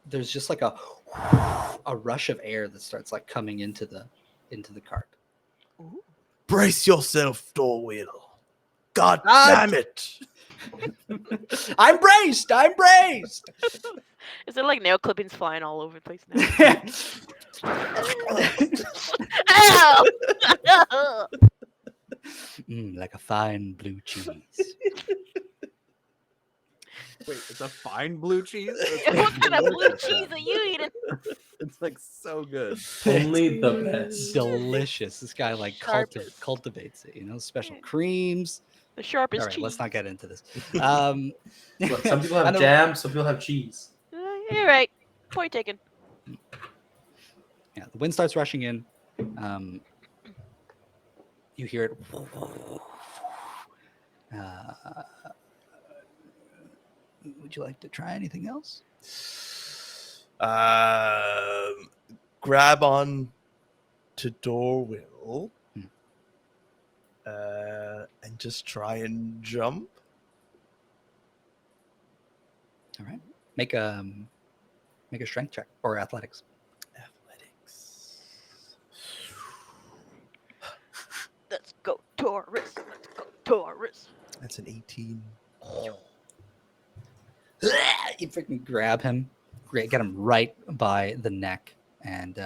there's just like a rush of air that starts like coming into the cart. Ooh. Brace yourself, Dorwheel. God Ah! damn it! I'm braced. Is it like nail clippings flying all over the place now? Ow! Like a fine blue cheese. Wait, it's a fine blue cheese? What kind of blue cheese are you eating? It's like so good. Only the best. Delicious. This guy like Sharpest. cultivates it. Special Yeah. creams. The sharpest All right, cheese. let's not get into this. Look, some people I have know- jam, some people have cheese. You're right. Point taken. Yeah, the wind starts rushing in. You hear it. Would you like to try anything else? Grab on to Dorwheel. And just try and jump. All right. Make a strength check or athletics. Athletics. Let's go, Toryss. Let's go, Toryss. That's an 18. You freaking grab him, get him right by the neck, and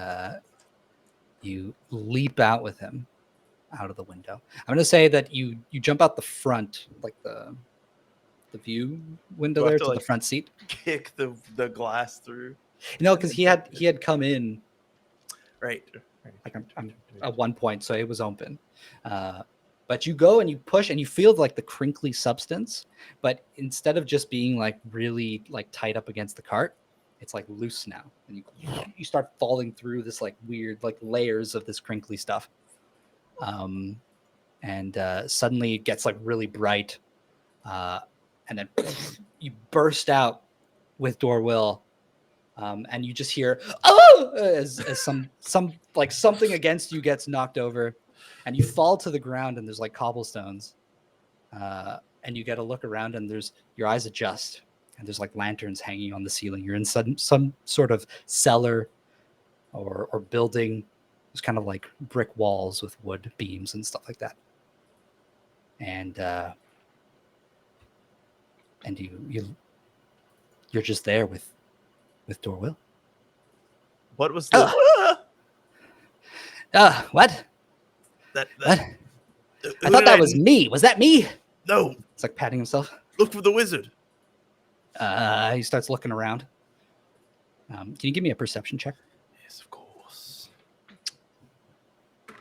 you leap out with him out of the window. I'm going to say that you jump out the front, like the view window Do I have there to, to the like, front seat. Kick the glass through. No, because he had come in Right. like I'm at one point, so it was open. But you go and you push and you feel like the crinkly substance, but instead of just being like really like tight up against the cart, it's like loose now, and you start falling through this like weird like layers of this crinkly stuff. And suddenly it gets like really bright, and then you burst out with Dorwheel. And you just hear as some like something against you gets knocked over, and you fall to the ground, and there's like cobblestones, and you get a look around, and your eyes adjust, and there's like lanterns hanging on the ceiling. You're in some sort of cellar or building. There's kind of like brick walls with wood beams and stuff like that, and you're just there with Dorwheel. What was the What? that? What? Who I thought did that was me. Was that me? No. It's like patting himself. Look for the wizard. He starts looking around. Can you give me a perception check? Yes, of course.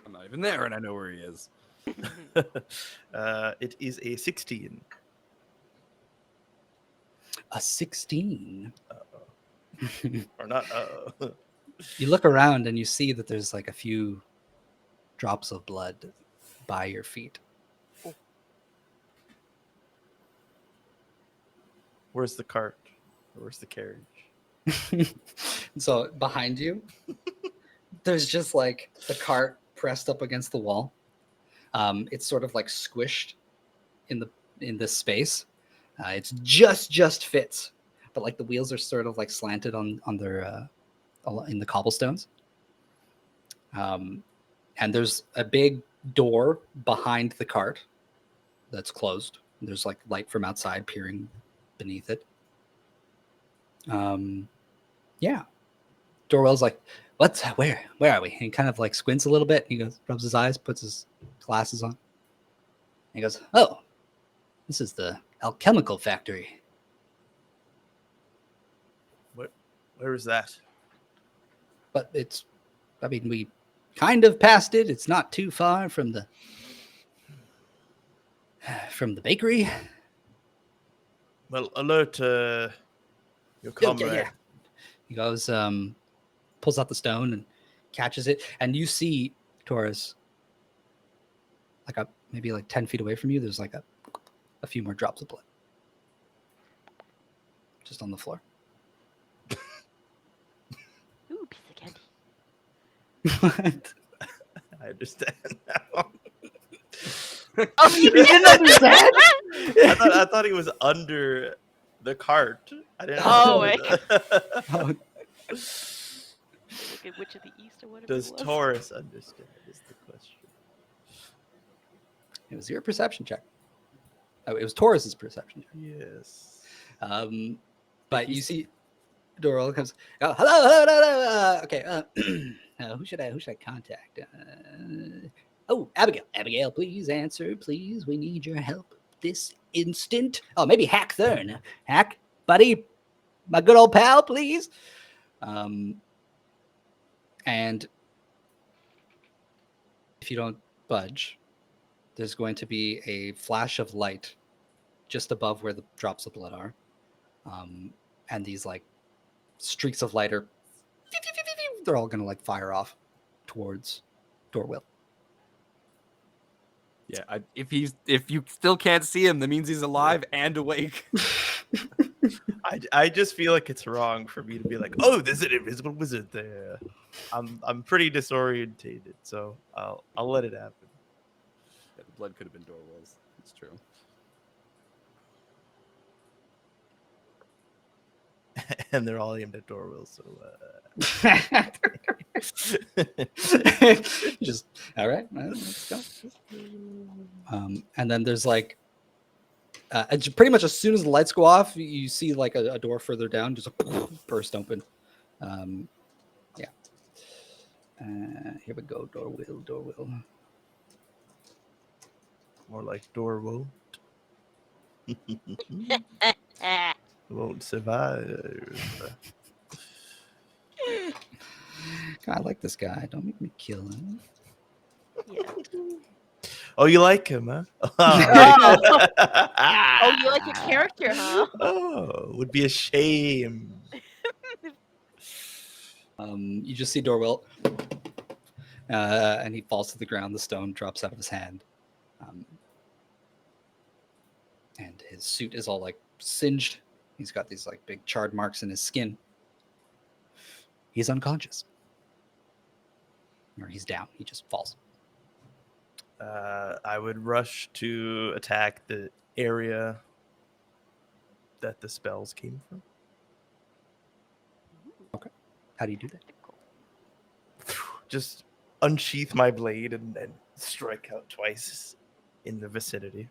I'm not even there, and I know where he is. It is a 16. A 16. Or not. You look around and you see that there's like a few drops of blood by your feet. Where's the cart? Where's the carriage? So behind you, there's just like the cart pressed up against the wall. It's sort of like squished in this space. It's just fits, but like the wheels are sort of like slanted on their in the cobblestones. And there's a big door behind the cart that's closed. There's like light from outside peering beneath it. Yeah. Dorwell's like, what's where are we? And he kind of like squints a little bit. He goes, rubs his eyes, puts his glasses on. And he goes, oh, this is the alchemical factory. Where is that? But we kind of passed it. It's not too far from the bakery. Well, alert your comrade. Yeah. He goes, pulls out the stone and catches it. And you see, Toryss, like maybe like 10 feet away from you, there's like a few more drops of blood. Just on the floor. Ooh, piece of candy. What? I understand now. Oh, You didn't understand? I thought he was under the cart. I didn't. Oh, understand. Oh, Look at Witch of the East or whatever Does it was. Toryss understand? Is the question. it was your perception check. Oh, it was Taurus's perception check. Yes. But you see, Doral comes. Oh, hello. Okay. Who should I contact? Abigail. Abigail, please answer. Please, we need your help this instant. Oh, maybe Hack Thurn. Hack, buddy, my good old pal, please. And if you don't budge, there's going to be a flash of light just above where the drops of blood are. And these like streaks of light are they're all gonna like fire off towards Dorwill. Yeah, if you still can't see him, that means he's alive and awake. I just feel like it's wrong for me to be like, oh, there's an invisible wizard there. I'm pretty disorientated, so I'll let it happen. Yeah, the blood could have been Dorwill's. It's true. And they're all aimed at Dorwill, so Just all right, let's go. And then there's like pretty much as soon as the lights go off, you see like a door further down just burst open. Yeah. Here we go. Dorwill. more like Dorwill won't survive. I like this guy. Don't make me kill him. Yeah. Oh, you like him, huh? Oh, you like your character, huh? Oh, would be a shame. You just see Dorwill, and he falls to the ground. The stone drops out of his hand, and his suit is all like singed. He's got these like big charred marks in his skin. He's unconscious, or he's down. He just falls. I would rush to attack the area that the spells came from. How do you do that? Just unsheath my blade and strike out twice in the vicinity.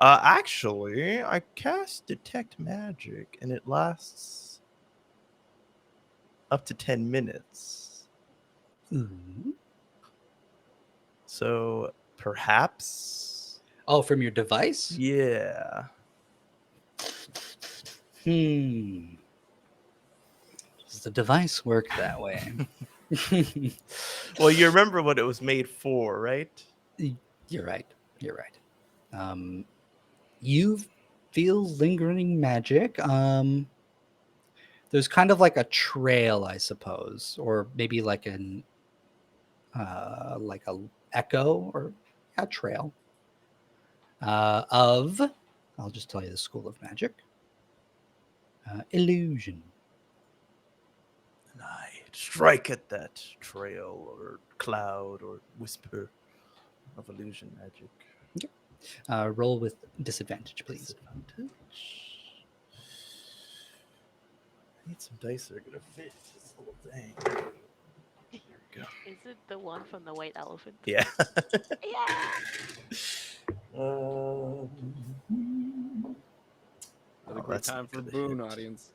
Actually, I cast Detect Magic, and it lasts up to 10 minutes. Ooh. So perhaps. Oh, from your device? Yeah. Does the device work that way? Well, you remember what it was made for, right? You're right. You feel lingering magic. There's kind of like a trail, I suppose, or maybe like a echo or a trail of. I'll just tell you the school of magic. Illusion. And I strike at that trail or cloud or whisper of illusion magic. Roll with disadvantage, please. Disadvantage. I need some dice that are gonna fit this whole thing. There we go. Is it the one from the white elephant? Yeah. Yeah. Another Oh, great that's time not for gonna boon, hit. audience.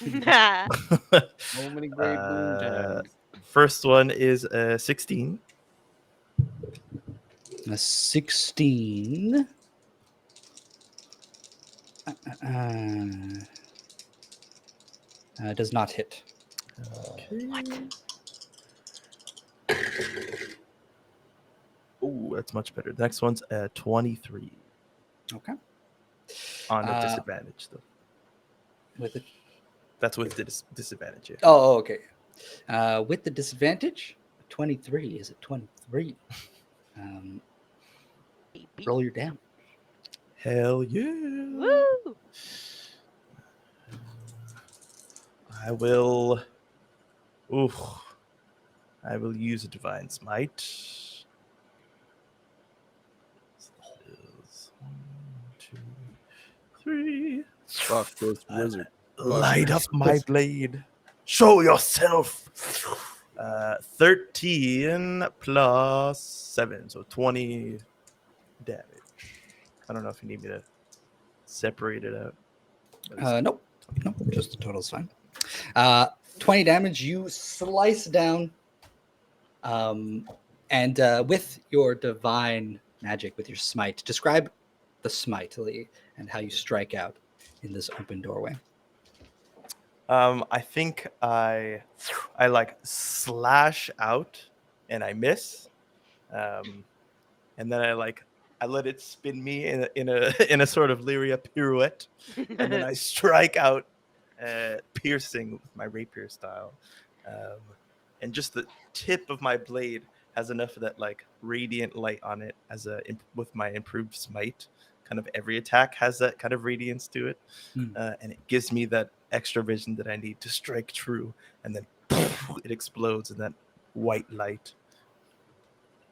Nah. So many great boon times. First one is 16. A 16. Does not hit. What? Oh, that's much better. The next one's 23 Okay. on a disadvantage, though. With it. That's with the disadvantage. Yeah. Oh, okay. With the disadvantage, 23 is a 23. Roll your damage. Hell yeah! Woo! I will. Oof. I will use a divine smite. 3. Fuck this wizard. Light up my blade. Show yourself. 13 plus 7, so 20 damage. I don't know if you need me to separate it out. Nope. Nope. Just the total's fine. 20 damage. You slice down. And with your divine magic, with your smite, describe the smite, Lee, and how you strike out in this open doorway. I think I like slash out and I miss, and then I let it spin me in a sort of Lyria pirouette, and then I strike out, piercing with my rapier style, and just the tip of my blade has enough of that like radiant light on it with my improved smite. Kind of every attack has that kind of radiance to it, and it gives me that extra vision that I need to strike true, and then it explodes in that white light.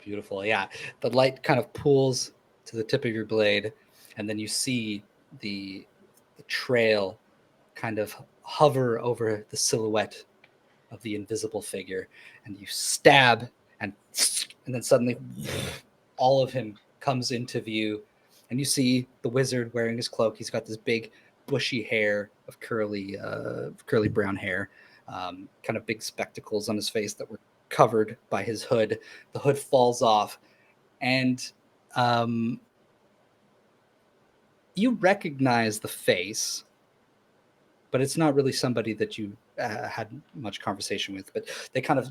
Beautiful. Yeah. The light kind of pools to the tip of your blade, and then you see the trail kind of hover over the silhouette of the invisible figure, and you stab, and then suddenly all of him comes into view, and you see the wizard wearing his cloak. He's got this big bushy hair of curly brown hair, kind of big spectacles on his face that were covered by his hood. The hood falls off, and you recognize the face, but it's not really somebody that you had much conversation with. But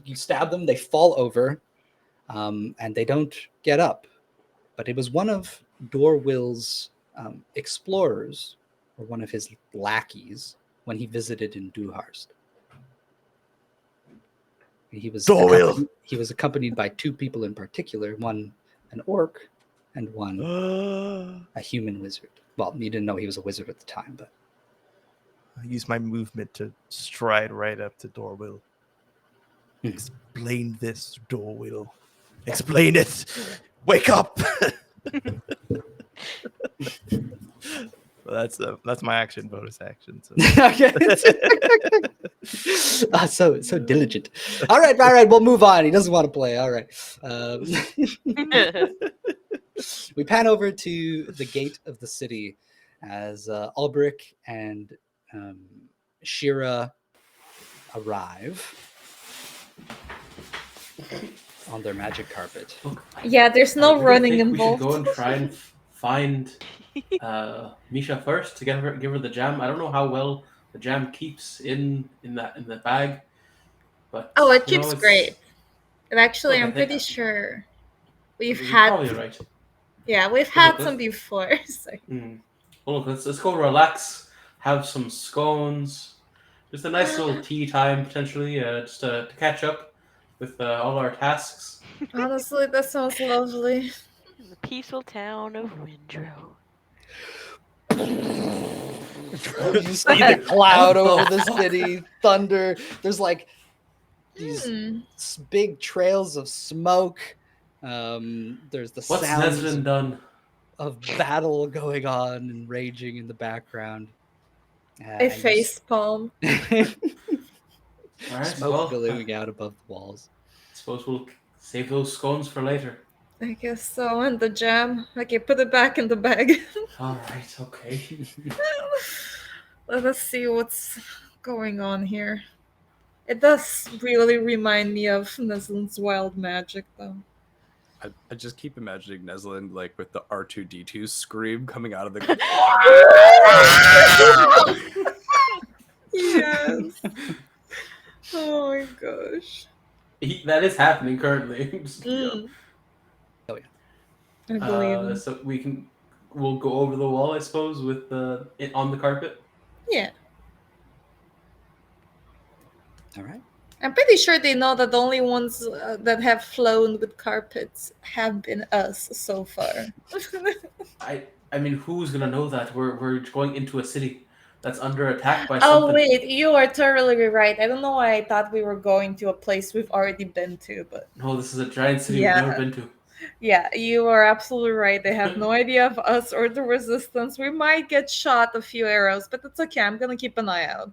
you stab them, they fall over, and they don't get up. But it was one of Dorwill's explorers, or one of his lackeys, when he visited in Duharst. He was accompanied by two people in particular, one an orc and one a human wizard. Well, you didn't know he was a wizard at the time, but I use my movement to stride right up to Dorwill. Explain this, Dorwill. Explain it. Wake up. Well, that's my action, bonus action. So. So diligent. All right, we'll move on. He doesn't want to play. All right. We pan over to the gate of the city as Alberich and Sheera arrive on their magic carpet. Yeah, there's no I really running think involved. We should go and try and find Misha first to give her the jam. I don't know how well the jam keeps in the bag, but Oh, it you know, keeps it's- great. And actually, Okay, I'm pretty thank- sure we've You're had. probably right. Yeah, we've Look, had let's- some before. So. Well, look, let's go relax, have some scones, just a nice little tea time potentially, just to catch up with all our tasks. Honestly, that sounds lovely. In the peaceful town of Windrow. You see the cloud over the city, thunder. There's like these big trails of smoke. There's the What's sounds Neslin done? of battle going on and raging in the background. I face palm. All right, Smoke well, billowing out above the walls. I suppose we'll save those scones for later. I guess so. And the jam. Okay, put it back in the bag. All right, okay. Let us see what's going on here. It does really remind me of Neslin's wild magic, though. I just keep imagining Neslin like with the R2D2 scream coming out of the. Yes. Oh my gosh. That is happening currently. Oh, yeah. I believe it. So we'll go over the wall, I suppose, with it on the carpet. Yeah. All right. I'm pretty sure they know that the only ones that have flown with carpets have been us so far. I mean, who's gonna know that we're going into a city that's under attack by Oh something? wait, you are totally right. I don't know why I thought we were going to a place we've already been to, but No, this is a giant city Yeah. we've never been to. Yeah, you are absolutely right. They have no idea of us or the resistance. We might get shot a few arrows, but it's okay. I'm gonna keep an eye out.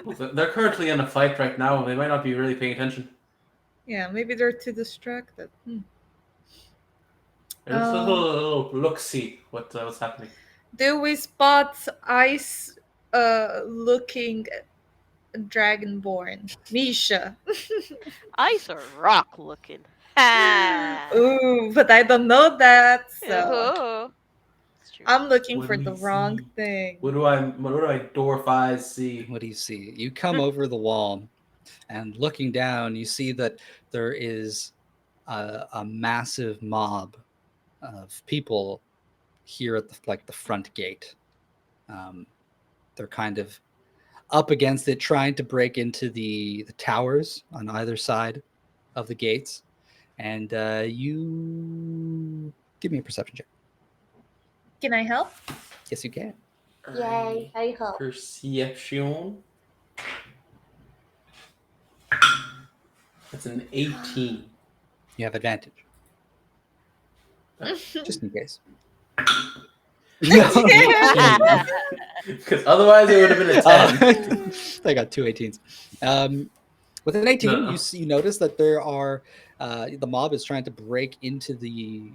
Well, they're currently in a fight right now. They might not be really paying attention. Yeah, maybe they're too distracted. Let's a Um, little look-see what's happening. Do we spot ice looking dragonborn? Misha. Ice or rock looking. Ha! Ooh, but I don't know that, so Oh, it's true. I'm looking What for do the we wrong see? thing. What do I dwarf eyes see? What do you see? You come over the wall, and looking down, you see that there is a massive mob of people here at the front gate. They're kind of up against it, trying to break into the towers on either side of the gates. And you give me a perception check. Can I help? Yes, you can. Yay, I help. Perception. That's an 18. You have advantage, just in case. Because otherwise it would have been a 10. I got two 18s. With an 18, No. you notice that there are the mob is trying to break into the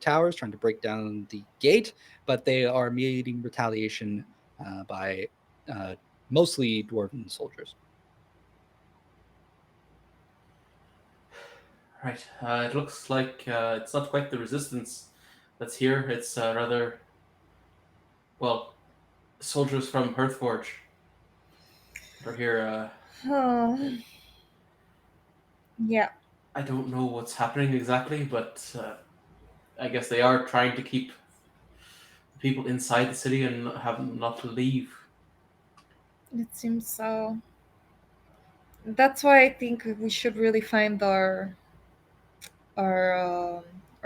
towers, trying to break down the gate, but they are meeting retaliation by mostly dwarven soldiers. Right. It looks like it's not quite the resistance that's here. It's rather, well, soldiers from Hearthforge. They're here. Oh. Yeah. I don't know what's happening exactly, but I guess they are trying to keep people inside the city and have them not to leave. It seems so. That's why I think we should really find our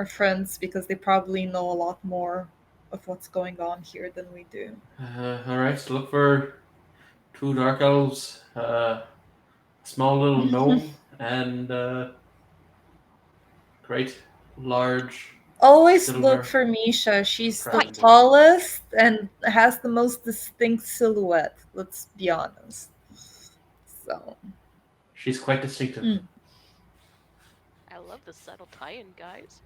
friends, because they probably know a lot more of what's going on here than we do. All right, so look for 2 dark elves, a small little gnome, and great large. Always Silver. look for Misha. She's the Dragon. tallest and has the most distinct silhouette. Let's be honest. So She's quite distinctive. Mm. I love the subtle tie-in, guys.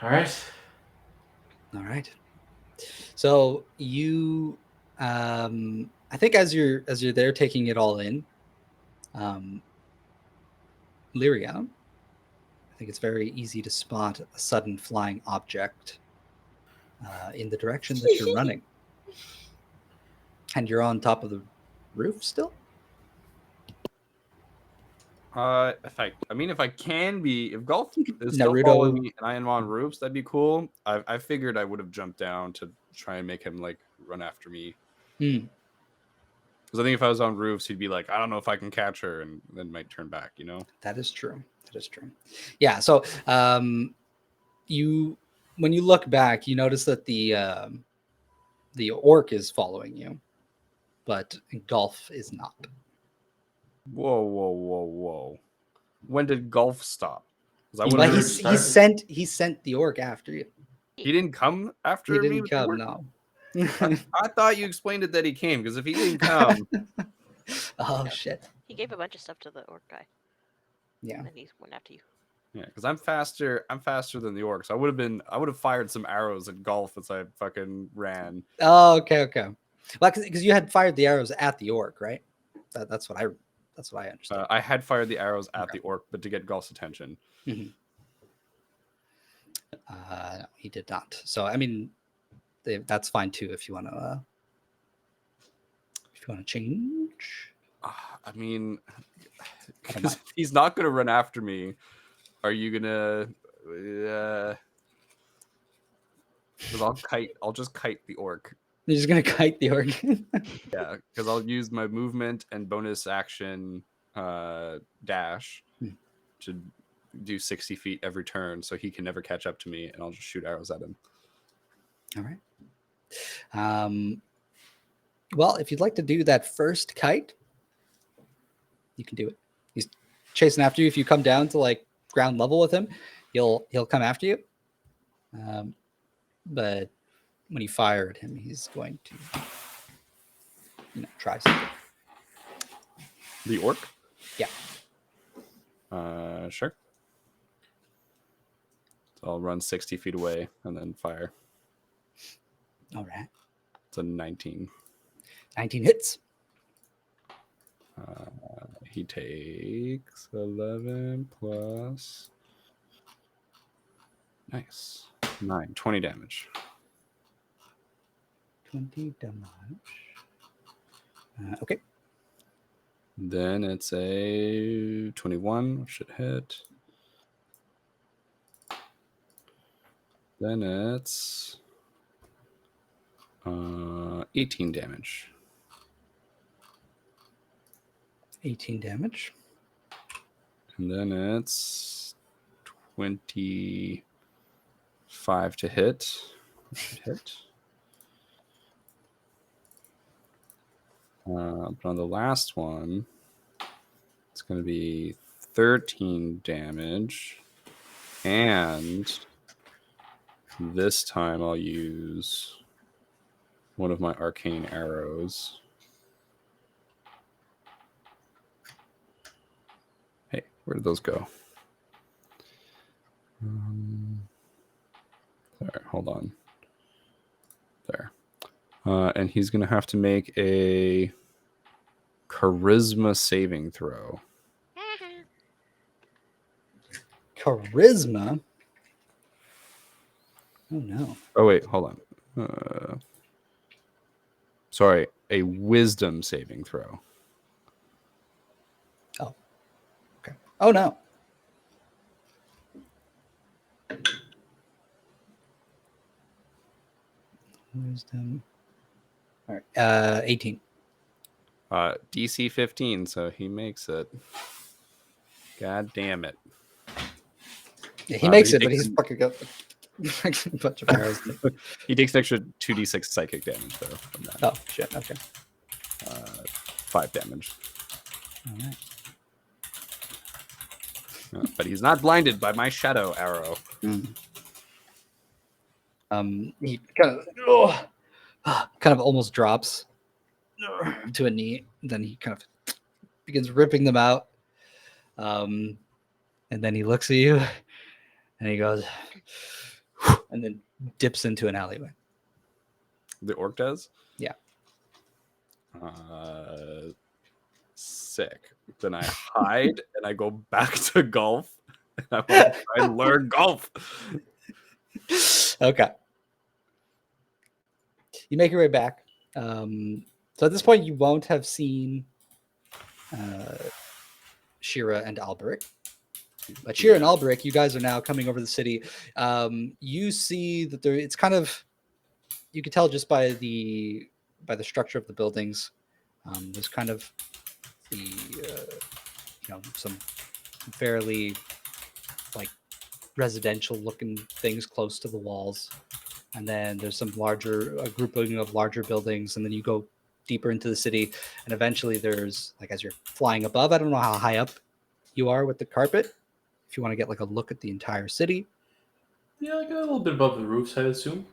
All right. All right. So you, I think as you're there taking it all in, Lyria, I think it's very easy to spot a sudden flying object in the direction that you're running, and you're on top of the roof still. If I can be, if golf is still Naruto. following me and I am on roofs, that'd be cool. I figured I would have jumped down to try and make him like run after me. Hmm. Because I think if I was on roofs, he'd be like, I don't know if I can catch her, and then might turn back. You know. That is true. That is true. Yeah. So you, when you look back, you notice that the orc is following you, but golf is not. Whoa! When did golf stop? 'Cause I Well, would've- he sent the orc after you. he didn't come after He me. didn't with the come. work? No. I thought you explained it that he came, because if he didn't come, Oh shit. He gave a bunch of stuff to the orc guy, Yeah. and then he went after you. yeah, because I'm faster than the orcs. I would have fired some arrows at golf as I fucking ran. Oh, okay. Well, because you had fired the arrows at the orc, right? That's what I understood. I had fired the arrows at the orc, but to get golf's attention. No, he did not. So I mean, that's fine too if you want to. If you want to change. I mean, 'cause if he's not gonna run after me, are you gonna? Because I'll just kite the orc. You're just gonna kite the orc. Yeah, because I'll use my movement and bonus action dash to do 60 feet every turn, so he can never catch up to me, and I'll just shoot arrows at him. All right. Well, if you'd like to do that first kite, you can do it. chasing after you. If you come down to like ground level with him, he'll come after you. But when you fire at him, he's going to, try something. The orc? Yeah. Sure. So I'll run 60 feet away and then fire. All right. It's a 19. 19 hits. He takes 11 plus. Nice. 9. 20 damage. 20 damage. Okay. Then it's a 21, which should hit. Then it's 18 damage. 18 damage. And then it's 25 to hit. Which should hit. But on the last one, it's going to be 13 damage. And this time I'll use one of my arcane arrows. Hey, where did those go? There, hold on. There. And he's going to have to make a charisma saving throw. Charisma? Oh, no. Oh, wait, hold on. Sorry, a wisdom saving throw. Oh. Okay. Oh, no. Wisdom. All right. 18. DC 15, so he makes it. God damn it. Yeah, he makes but it, but he he's fucking got a bunch of arrows. He takes an extra 2d6 psychic damage, though. From that. Oh, shit. Okay. 5 damage. All right. But he's not blinded by my shadow arrow. He kind of almost drops to a knee. Then he kind of begins ripping them out. And then he looks at you and he goes, and then dips into an alleyway. The orc does? Yeah. Sick. Then I hide and I go back to golf. And I want to try and learn golf. Okay. You make your way back. So at this point, you won't have seen Sheera and Alberich. But Sheera and Alberich, you guys are now coming over the city. You see that it's kind of, you can tell just by the structure of the buildings. There's kind of some fairly like residential looking things close to the walls. And then there's a grouping of larger buildings. And then you go deeper into the city. And eventually there's, like, as you're flying above, I don't know how high up you are with the carpet. If you want to get like a look at the entire city. Yeah, like a little bit above the roofs, I assume.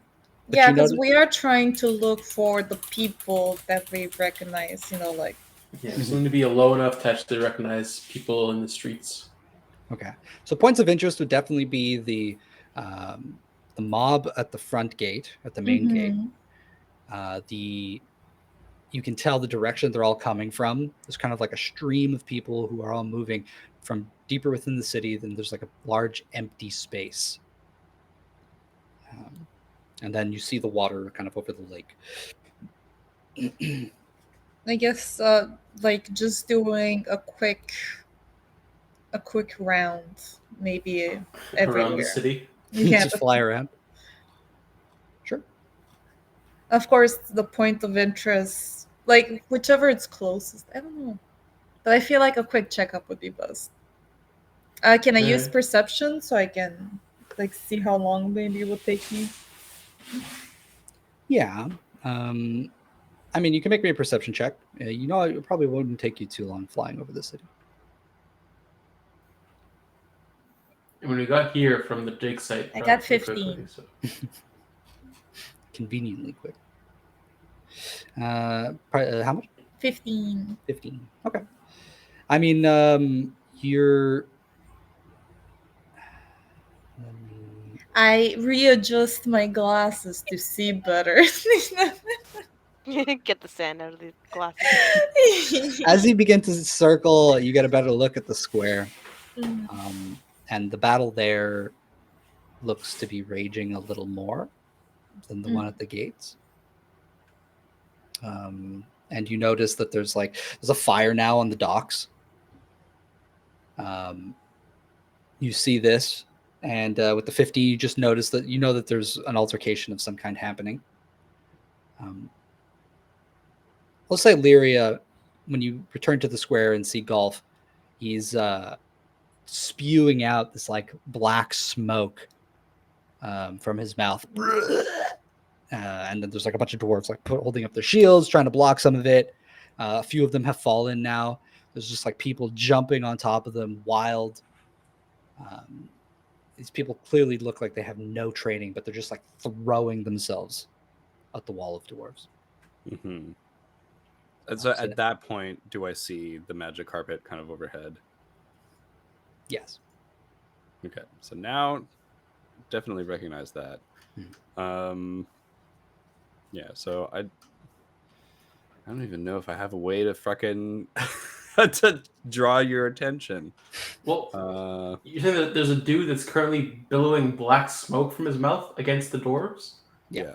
But Yeah, you because notice- we are trying to look for the people that we recognize, like. Yeah, it's going to be a low enough to actually recognize people in the streets. Okay. So points of interest would definitely be the mob at the front gate, at the main gate. You can tell the direction they're all coming from. There's kind of like a stream of people who are all moving from deeper within the city. Then there's like a large empty space. And then you see the water kind of over the lake. I guess, just doing a quick round, maybe everywhere. Around the city. Yeah, Just fly around. Sure. of course, the point of interest, like whichever it's closest. I don't know, but I feel like a quick checkup would be best. Can I use perception so I can see how long maybe it would take me? Yeah. I mean, you can make me a perception check. It probably wouldn't take you too long flying over the city. When we got here from the dig site, I got relatively 15. quickly, so. Conveniently quick. How much? 15. 15. Okay. I mean, you're. Let me- I readjust my glasses to see better. Get the sand out of the glasses. As you begin to circle, you get a better look at the square. Mm. And the battle there looks to be raging a little more than the one at the gates. And you notice that there's a fire now on the docks. You see this, and with the 50, you just notice that that there's an altercation of some kind happening. Let's say Lyria, when you return to the square and see Golf, he's spewing out this black smoke from his mouth. And then there's a bunch of dwarves holding up their shields, trying to block some of it. A few of them have fallen now. There's just people jumping on top of them, wild. These people clearly look like they have no training, but they're just throwing themselves at the wall of dwarves. Mm-hmm. And so at that point, do I see the magic carpet kind of overhead? Yes. Okay, so now definitely recognize that. Yeah, so I don't even know if I have a way to fucking to draw your attention. Well, you think that there's a dude that's currently billowing black smoke from his mouth against the dwarves? Yeah.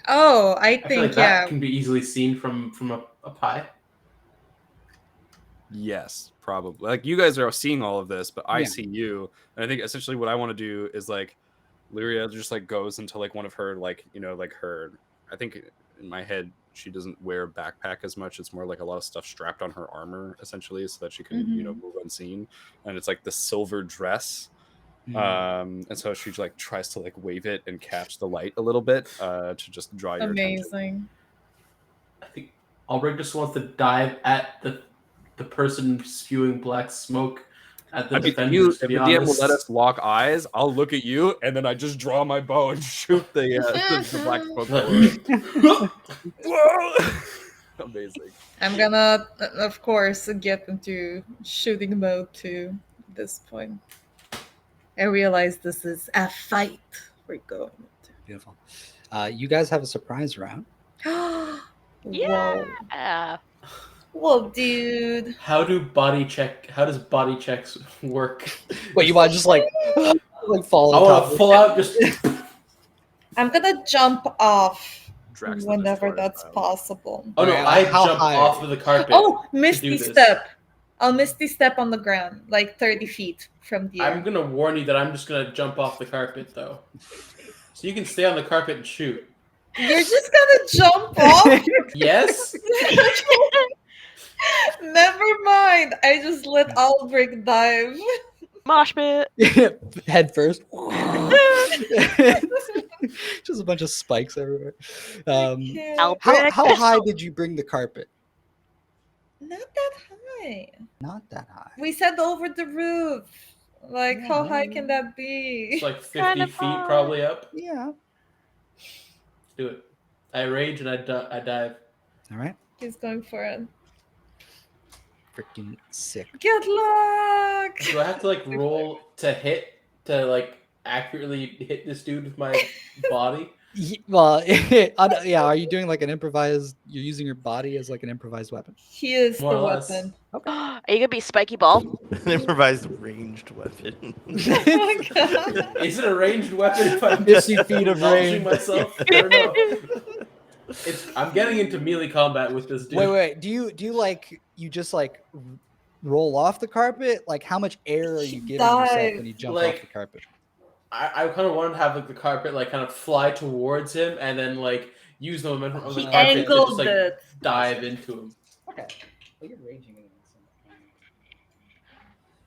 Oh, I I feel think like that can be easily seen from up high. Yes, probably. You guys are seeing all of this, but I Yeah. see you, and I think essentially what I want to do is Lyria just goes into one of her her. I think in my head she doesn't wear a backpack as much. It's more a lot of stuff strapped on her armor essentially, so that she can move unseen. And it's the silver dress, and so she tries to wave it and catch the light a little bit to just draw your attention. amazing. I think Alberich just wants to dive at the person spewing black smoke at the defenders. If To the be DM honest, will let us lock eyes, I'll look at you and then I just draw my bow and shoot the black smoke forward. Whoa! Amazing. I'm gonna, of course, get into shooting mode too at this point. I realize this is a fight we're going Beautiful. You guys have a surprise round. to. Yeah. Whoa. Whoa, dude. how does body checks work? Wait, you want to just fall I on want top to of full out just. I'm gonna jump off Drax the whenever Destroyer that's style. possible. Oh no! Okay, I how jump high? off of the carpet. Oh, do Misty this. Step. I'll Misty Step on the ground, 30 feet from the air. I'm gonna warn you that I'm just gonna jump off the carpet though, so you can stay on the carpet and shoot. You're just gonna jump off? Yes. Never mind. I just let Alberich dive. Mosh pit. head first. Just a bunch of spikes everywhere. Alberich. How high did you bring the carpet? Not that high. Not that high. We said over the roof. How high can that be? It's 50 Kinda feet far. probably up. Yeah. Do it. I rage and I dive. All right. He's going for it. Freaking sick. Good luck! Do I have to roll to hit to accurately hit this dude with my body? Well, yeah. Are you doing an improvised? You're using your body as an improvised weapon. He is More the or less. weapon. Are you gonna be Spiky Ball? An improvised ranged weapon. Oh my god. Is it a ranged weapon if I'm 50 just feet of launching range. myself? I don't know. I'm getting into melee combat with this dude. Wait. Do you you just roll off the carpet? How much air are you giving yourself when you jump off the carpet? I kind of wanted to have the carpet kind of fly towards him and then use the momentum of the He carpet to angled just it. dive into him. Okay. Well, you're raging against him.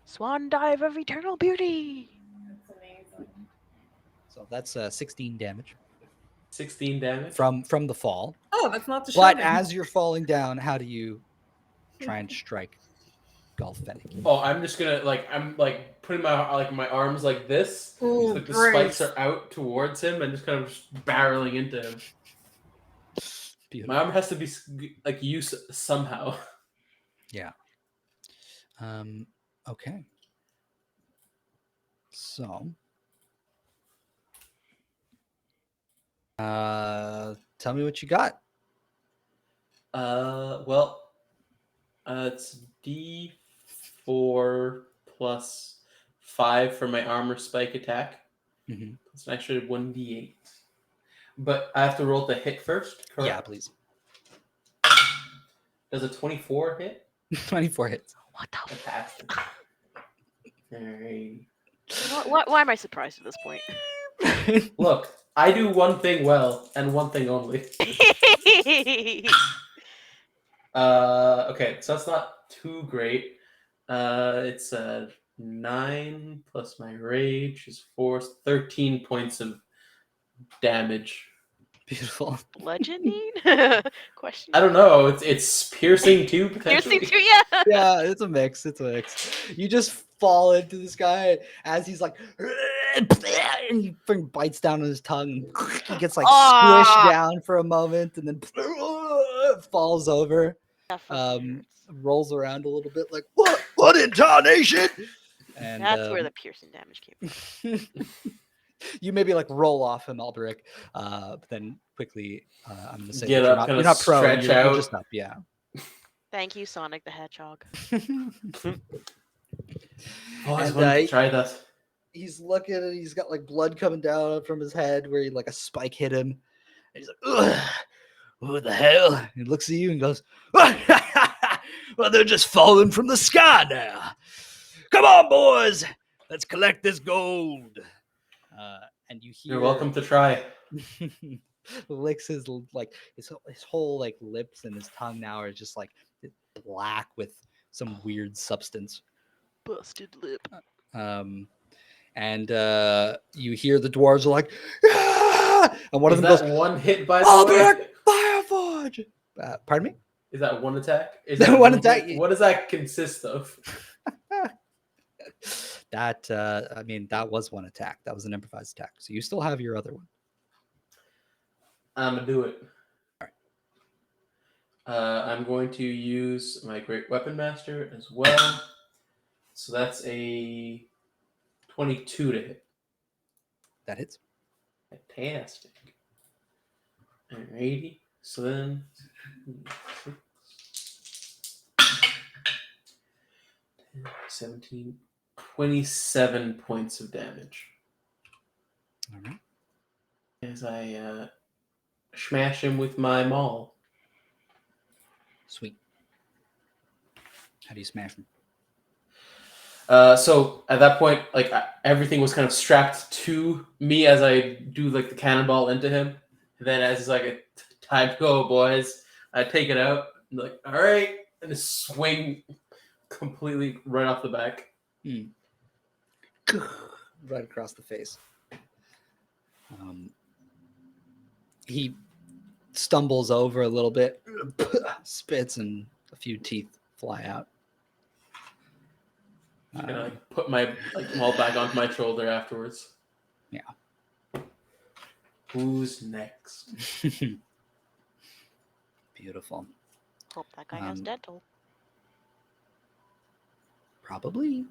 Swan dive of eternal beauty. That's amazing. So that's 16 damage 16 damage. from the fall. Oh, that's not the But shot. as you're falling down, how do you try and strike? skull feticky. Oh, I'm just gonna I'm putting my arms like this. Ooh, So, the spikes are out towards him and just kind of just barreling into him. Beautiful. My arm has to be used somehow. Yeah. Okay. So, tell me what you got. It's D4 plus 5 for my armor spike attack. Mhm. It's actually 1D8. But I have to roll the hit first, correct? Yeah, please. Does a 24 hit? 24 hits. What the? Fantastic. Alright. Why am I surprised at this point? Look, I do one thing well and one thing only. Okay, so that's not too great. It's 9 plus my rage is 13 points of damage. Beautiful. Bludgeoning? Question. I don't know. It's piercing too, potentially. Piercing too, yeah. Yeah, it's a mix. It's a mix. You just fall into this guy as he's like, and he freaking bites down on his tongue. He gets like squished down for a moment and then falls over. That fucking hurts. Rolls around a little bit like, what in tarnation? And That's where the piercing damage came from. you maybe like roll off him, Alberich, but then quickly I'm going to say Get that up, you're not prone, stretch you're out. just up, yeah. Thank you, Sonic the Hedgehog. Oh, I And, wanted to try that. He's looking and he's got like blood coming down from his head where like a spike hit him. And he's like, ugh, what the hell? He looks at you and goes, well, they're just falling from the sky now. Come on, boys. Let's collect this gold. And you hear. You're welcome to try. Licks his like his whole like lips and his tongue now are just like black with some weird substance. Busted lip. And you hear the dwarves are like, ah! And one Is of them that goes, one hit by the Alberich, way? Fireforge. Pardon me? Is that one attack? Is That that one attack? What does that consist of? That that was one attack. That was an improvised attack. So you still have your other one. I'm gonna do it. All right. I'm going to use my Great Weapon Master as well. So that's a 22 to hit. That hits. Fantastic. Alrighty. So then 17, 27 points of damage. All right. As I smash him with my maul. Sweet. How do you smash him? So at that point, everything was kind of strapped to me as I do the cannonball into him. And then as it's time to go, boys, I take it out. I'm like, all right, and just swing completely right off the back. Right across the face. He stumbles over a little bit, spits, and a few teeth fly out. I'm gonna put my maul back onto my shoulder afterwards. Yeah. Who's next? Beautiful. Hope that guy has dental. Probably.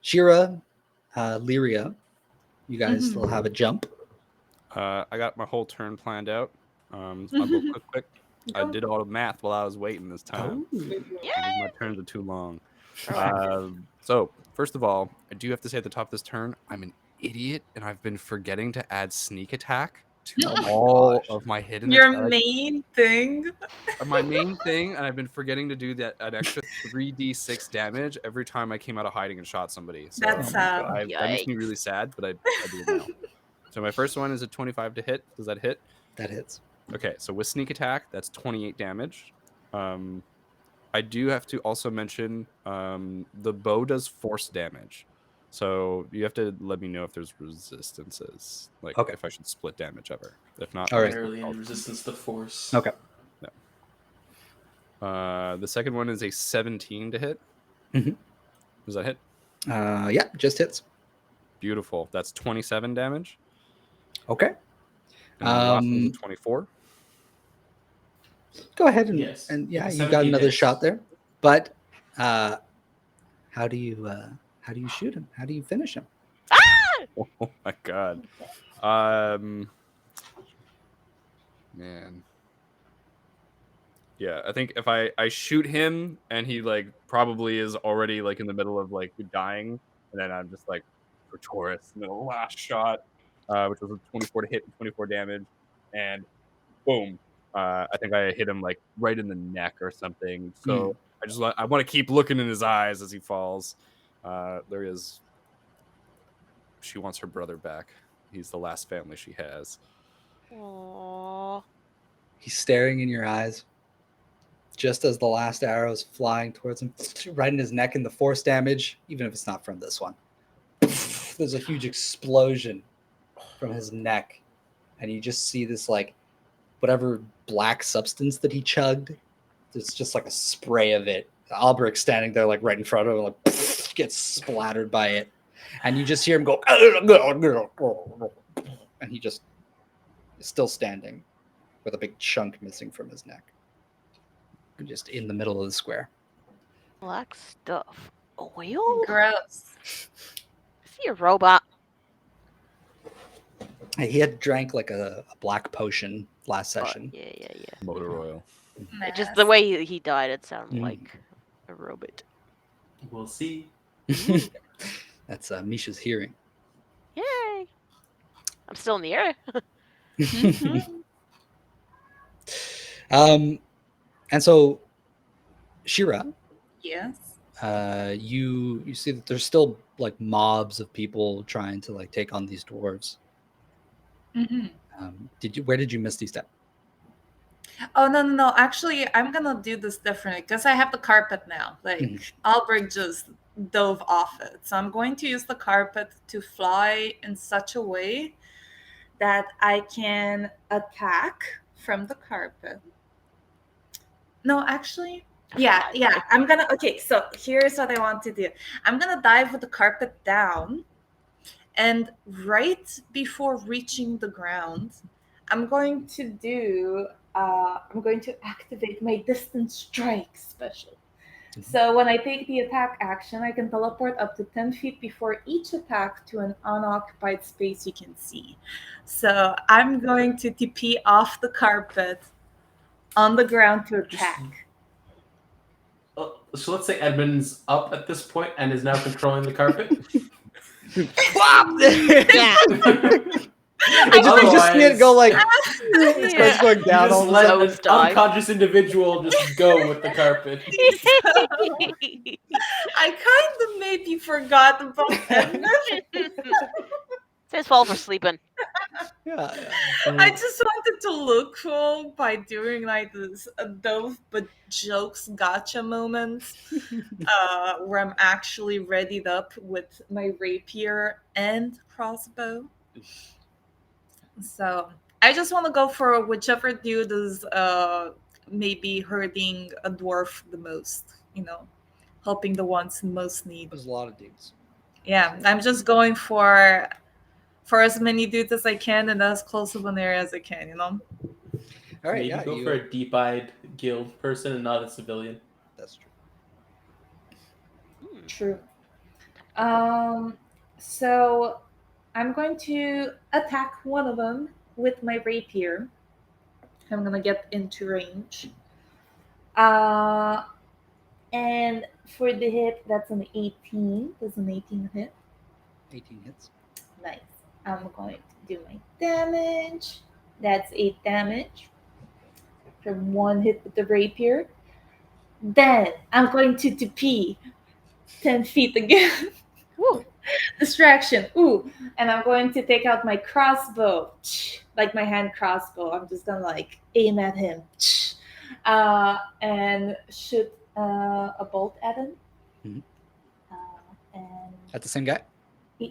Sheera, Lyria, you guys still have a jump. I got my whole turn planned out. I'll go quick. I did all the math while I was waiting this time. My turns are too long. So, first of all, I do have to say at the top of this turn, I'm an idiot, and I've been forgetting to add sneak attack to all of my hidden Your attacks. main thing? My main thing, and I've been forgetting to do that an extra 3d6 damage every time I came out of hiding and shot somebody. So That's sad. that makes me really sad, but I do it now. So my first one is a 25 to hit. Does that hit? That hits. Okay, so with sneak attack, that's 28 damage. I do have to also mention the bow does force damage. So you have to let me know if there's resistances, if I should split damage ever. If not, all right. Barely any resistance to force. Okay. The second one is a 17 to hit. Mhm. Does that hit? Yeah, just hits. Beautiful. That's 27 damage. Okay. And then the last one's a 24. Go ahead Yes. and yeah, It's you got 17 another hits. shot there. But how do you shoot him? How do you finish him? Oh my god. Man. Yeah, I think if I shoot him and he like probably is already like in the middle of like dying, and then I'm just like for Toryss, and then the last shot, which was a 24 to hit and 24 damage, and boom. I think I hit him like right in the neck or something. So I want to keep looking in his eyes as he falls. Lyria's she wants her brother back. He's the last family she has. Aww. He's staring in your eyes just as the last arrow is flying towards him, right in his neck, and the force damage, even if it's not from this one. There's a huge explosion from his neck, and you just see this like whatever black substance that he chugged. There's just like a spray of it. Alberich standing there like right in front of him, like gets splattered by it, and you just hear him go, and he just is still standing with a big chunk missing from his neck, just in the middle of the square. Black stuff. Oil? Gross. Is he a robot? He had drank like a black potion last session. Yeah. Motor oil. Just the way he died, it sounded like a robot. We'll see. That's Misha's hearing. Yay! I'm still in the air. And so, Sheera, Yes. you see that there's still like mobs of people trying to like take on these dwarves. Mm-hmm. Where did you miss these steps? Oh no! Actually, I'm gonna do this differently because I have the carpet now. Like Alberich just dove off it, so I'm going to use the carpet to fly in such a way that I can attack from the carpet. No, actually, yeah. I'm gonna. Okay, so here's what I want to do. I'm gonna dive with the carpet down, and right before reaching the ground, I'm going to activate my distance strike special. So when I take the attack action, I can teleport up to 10 feet before each attack to an unoccupied space you can see. So I'm going to TP off the carpet on the ground to attack. So let's say Edmund's up at this point and is now controlling the carpet. Yeah. You just see it go like it starts going You down. just All let of an Nose dive. unconscious individual just go with the carpet. I kind of maybe forgot about Edmund. It's his fault for sleeping. yeah. I just wanted to look cool by doing like this dove but jokes gotcha moments where I'm actually readied up with my rapier and crossbow. So I just want to go for whichever dude is maybe hurting a dwarf the most, helping the ones in most need. There's a lot of dudes. Yeah, I'm just going for as many dudes as I can and as close of an area as I can, All right, Maybe yeah, go for a deep-eyed guild person and not a civilian. that's true. True. So I'm going to attack one of them with my rapier. I'm gonna get into range. And for the hit, that's an 18. Does an 18 hit? 18 hits. Nice. I'm going to do my damage. That's 8 damage from one hit with the rapier. Then I'm going to TP 10 feet again. Woo. Distraction. Ooh. And I'm going to take out my crossbow. Like my hand crossbow. I'm just going to like aim at him. And shoot a bolt at him. Mhm. And At the same guy?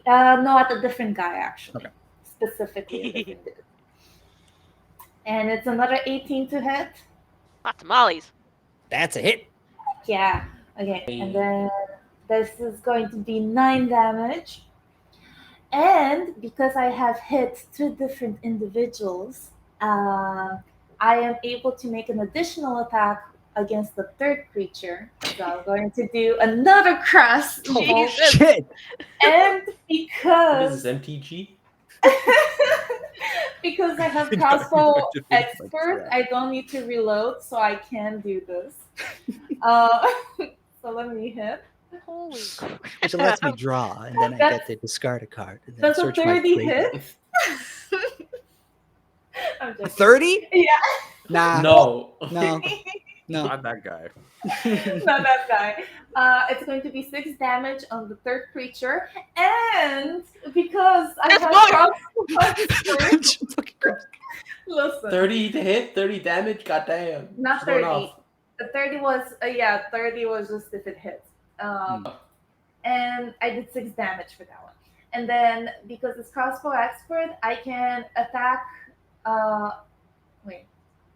no, at a different guy actually. Okay. Specifically a different dude. And it's another 18 to hit. Hot tamales. That's a hit. Yeah. Okay. And then this is going to be 9 damage. And because I have hit 2 different individuals, I am able to make an additional attack against the third creature. So I'm going to do another crossbow. Oh, shit. And What because is this, MTG? because I have No, crossbow no, different, like, expert, crap. I don't need to reload, so I can do this. So let me hit. Holy crap. Which lets me draw, and then I get to discard a card. And then That's a search my 30 playbook. hit. I'm joking. 30? Yeah, Nah. No. No. No. Not that guy. not that guy. It's going to be 6 damage on the third creature, and because I There's have more! crossbow expert, listen. 30 to hit, 30 damage. Goddamn. Not It's going 30. off. The 30 was 30 was just if it hits. And I did 6 damage for that one. And then because it's crossbow expert, I can attack.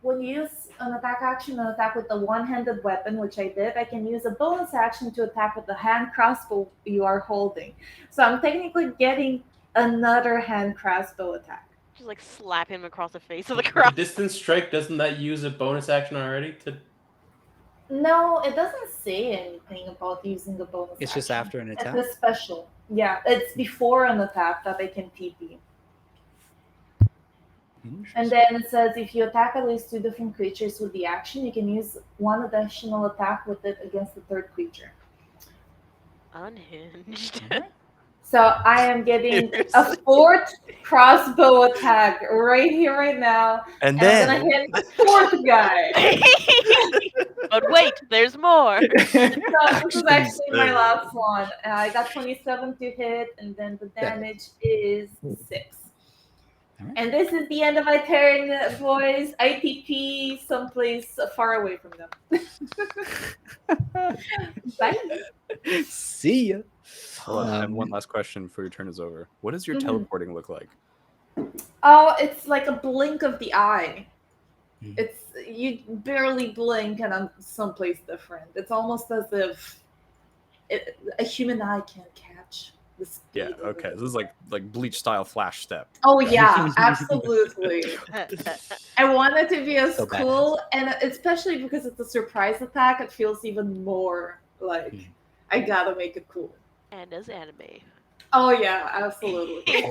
When you use an attack action and attack with a one-handed weapon, which I did, I can use a bonus action to attack with the hand crossbow you are holding. So I'm technically getting another hand crossbow attack. Just like slap him across the face of the crowd. Distance strike, doesn't that use a bonus action already? No, it doesn't say anything about using the bonus It's just action. after an It's attack. a special. Yeah, it's before an attack that I can TP. And then it says if you attack at least 2 different creatures with the action, you can use 1 additional attack with it against the third creature. Unhinged. So I am getting a 4th crossbow attack right here, right now. And And then I'm gonna hit the 4th guy. But wait, there's more. So this is actually my last one. I got 27 to hit, and then the damage is 6. All right. And this is the end of my turn, boys. ITP someplace far away from them. Bye. See ya. Hold on, I have one last question before your turn is over. What does your Mhm. teleporting look like? Oh, it's like a blink of the eye. Mhm. It's you barely blink and I'm someplace different. It's almost as if a human eye can't catch the speed. Yeah, of okay. it. This is like Bleach style flash step. Oh yeah, absolutely. I want it to be as So badass. cool, and especially because it's a surprise attack, it feels even more like Mhm. I gotta make it cool. And as anime. Oh yeah, absolutely.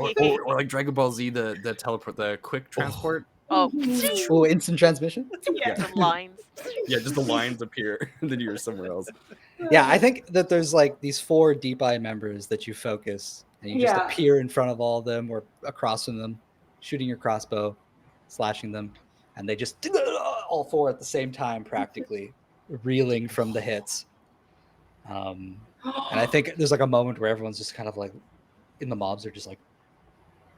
Or like Dragon Ball Z, the teleport, the quick transport. Oh, Mhm. Oh, instant transmission? Yeah. the lines. Yeah, just the lines appear, and then you're somewhere else. Yeah, I think that there's like these 4 deep eye members that you focus, and you just Yeah. appear in front of all of them or across from them, shooting your crossbow, slashing them, and they just all 4 at the same time, practically reeling from the hits. And I think there's like a moment where everyone's just kind of like in the mobs are just like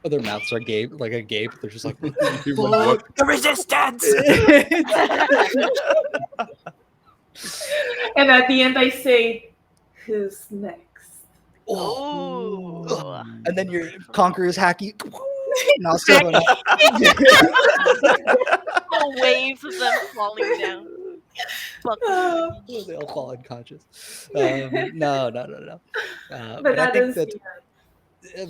their mouths are agape. They're just like What? the resistance. And at the end, I say, "Who's next?" Ooh. And then your conqueror's hacky. Not so All waves of them falling down. Fuck. they all fall unconscious. No. But But I that think is that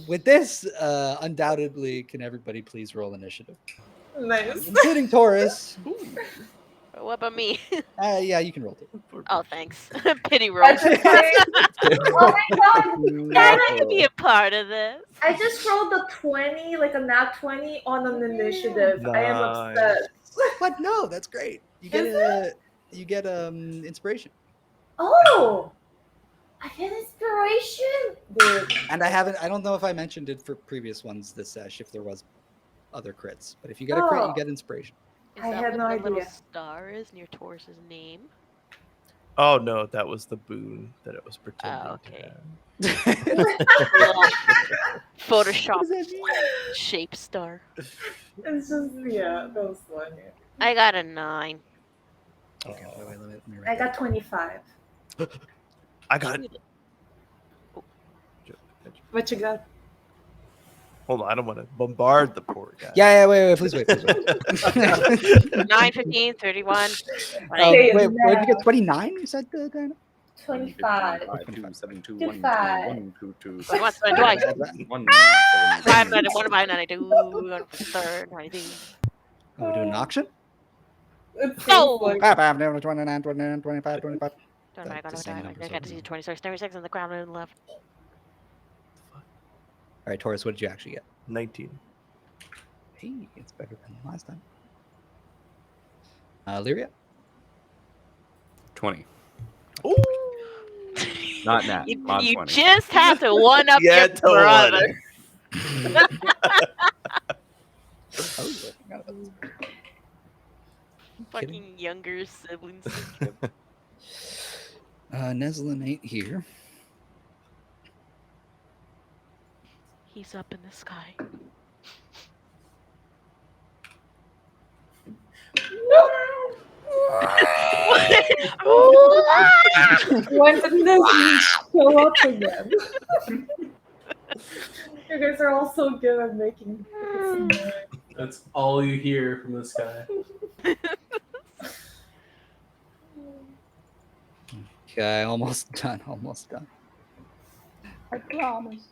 with this, undoubtedly, can everybody please roll initiative, nice. including Toryss. What about me? Yeah, you can roll too. Oh, thanks. Pity roll. That's okay. Oh my god! Yeah, I can be a part of this. I just rolled a 20, like a nat 20 on an initiative. I am upset. What? No, that's great. You get inspiration. Oh! I get inspiration? Dude. And I don't know if I mentioned it for previous ones this sesh, if there was other crits. But if you get a crit, you Oh. get inspiration. Is I that had what no the little idea. star is near Toryss's name? Oh no, that was the boon that it was pretending okay. to have. Little Photoshop shape star. It's just, yeah, that was funny. I got a 9. Okay, wait, let me I write got 25. I got What you got? Hold on, I don't want to bombard the poor guy. Yeah, wait, please wait. 9, 15, 31. Okay, Wait, where did you now. get 29? You said, Diana? 25. 272 What's the twice? 5, 5 91, 5, 92, 3rd, 92. Are we doing an auction? It seems Oh! like 29, 29, 25, 25. Don't I The same got numbers to over see here. 26, 36 in the crown and left. All right, Toryss, what did you actually get? 19. Hey, it's better than last time. Lyria? 20. Ooh. Not Nat. You Mod 20. just have to one up Yeah, your don't brother. Oh, I forgot about this. Fucking younger siblings. Neslin ain't here. He's up in the sky. when did this show up again? You guys are all so good at making noise. That's all you hear from the sky. Okay, almost done. I promise.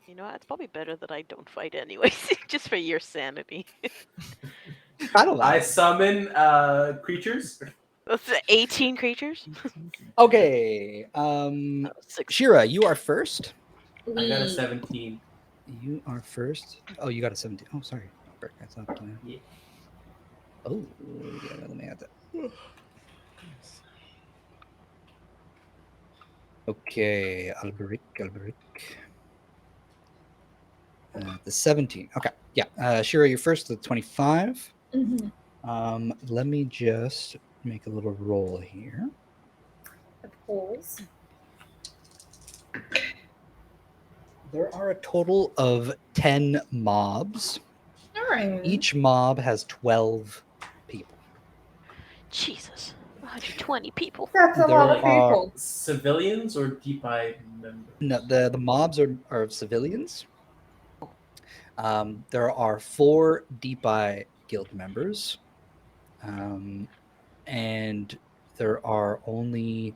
You know what? It's probably better that I don't fight anyways, just for your sanity. I don't know. I summon creatures. That's 18 creatures? Okay. Six. Sheera, you are first. I got a 17. You are first. Oh, you got a 17. Oh, sorry. That's not plan. Yeah. Oh, yeah, let me add that. Okay, Alberich. The 17. Okay, yeah. Sheera, you're first at 25. Mm-hmm. Let me just make a little roll here. Of course. There are a total of 10 mobs. All right. Each mob has 12 people. Jesus. 120 people. That's a There lot of are- people. Civilians or DPI members? No, the mobs are civilians. There are 4 DPI guild members. And there are only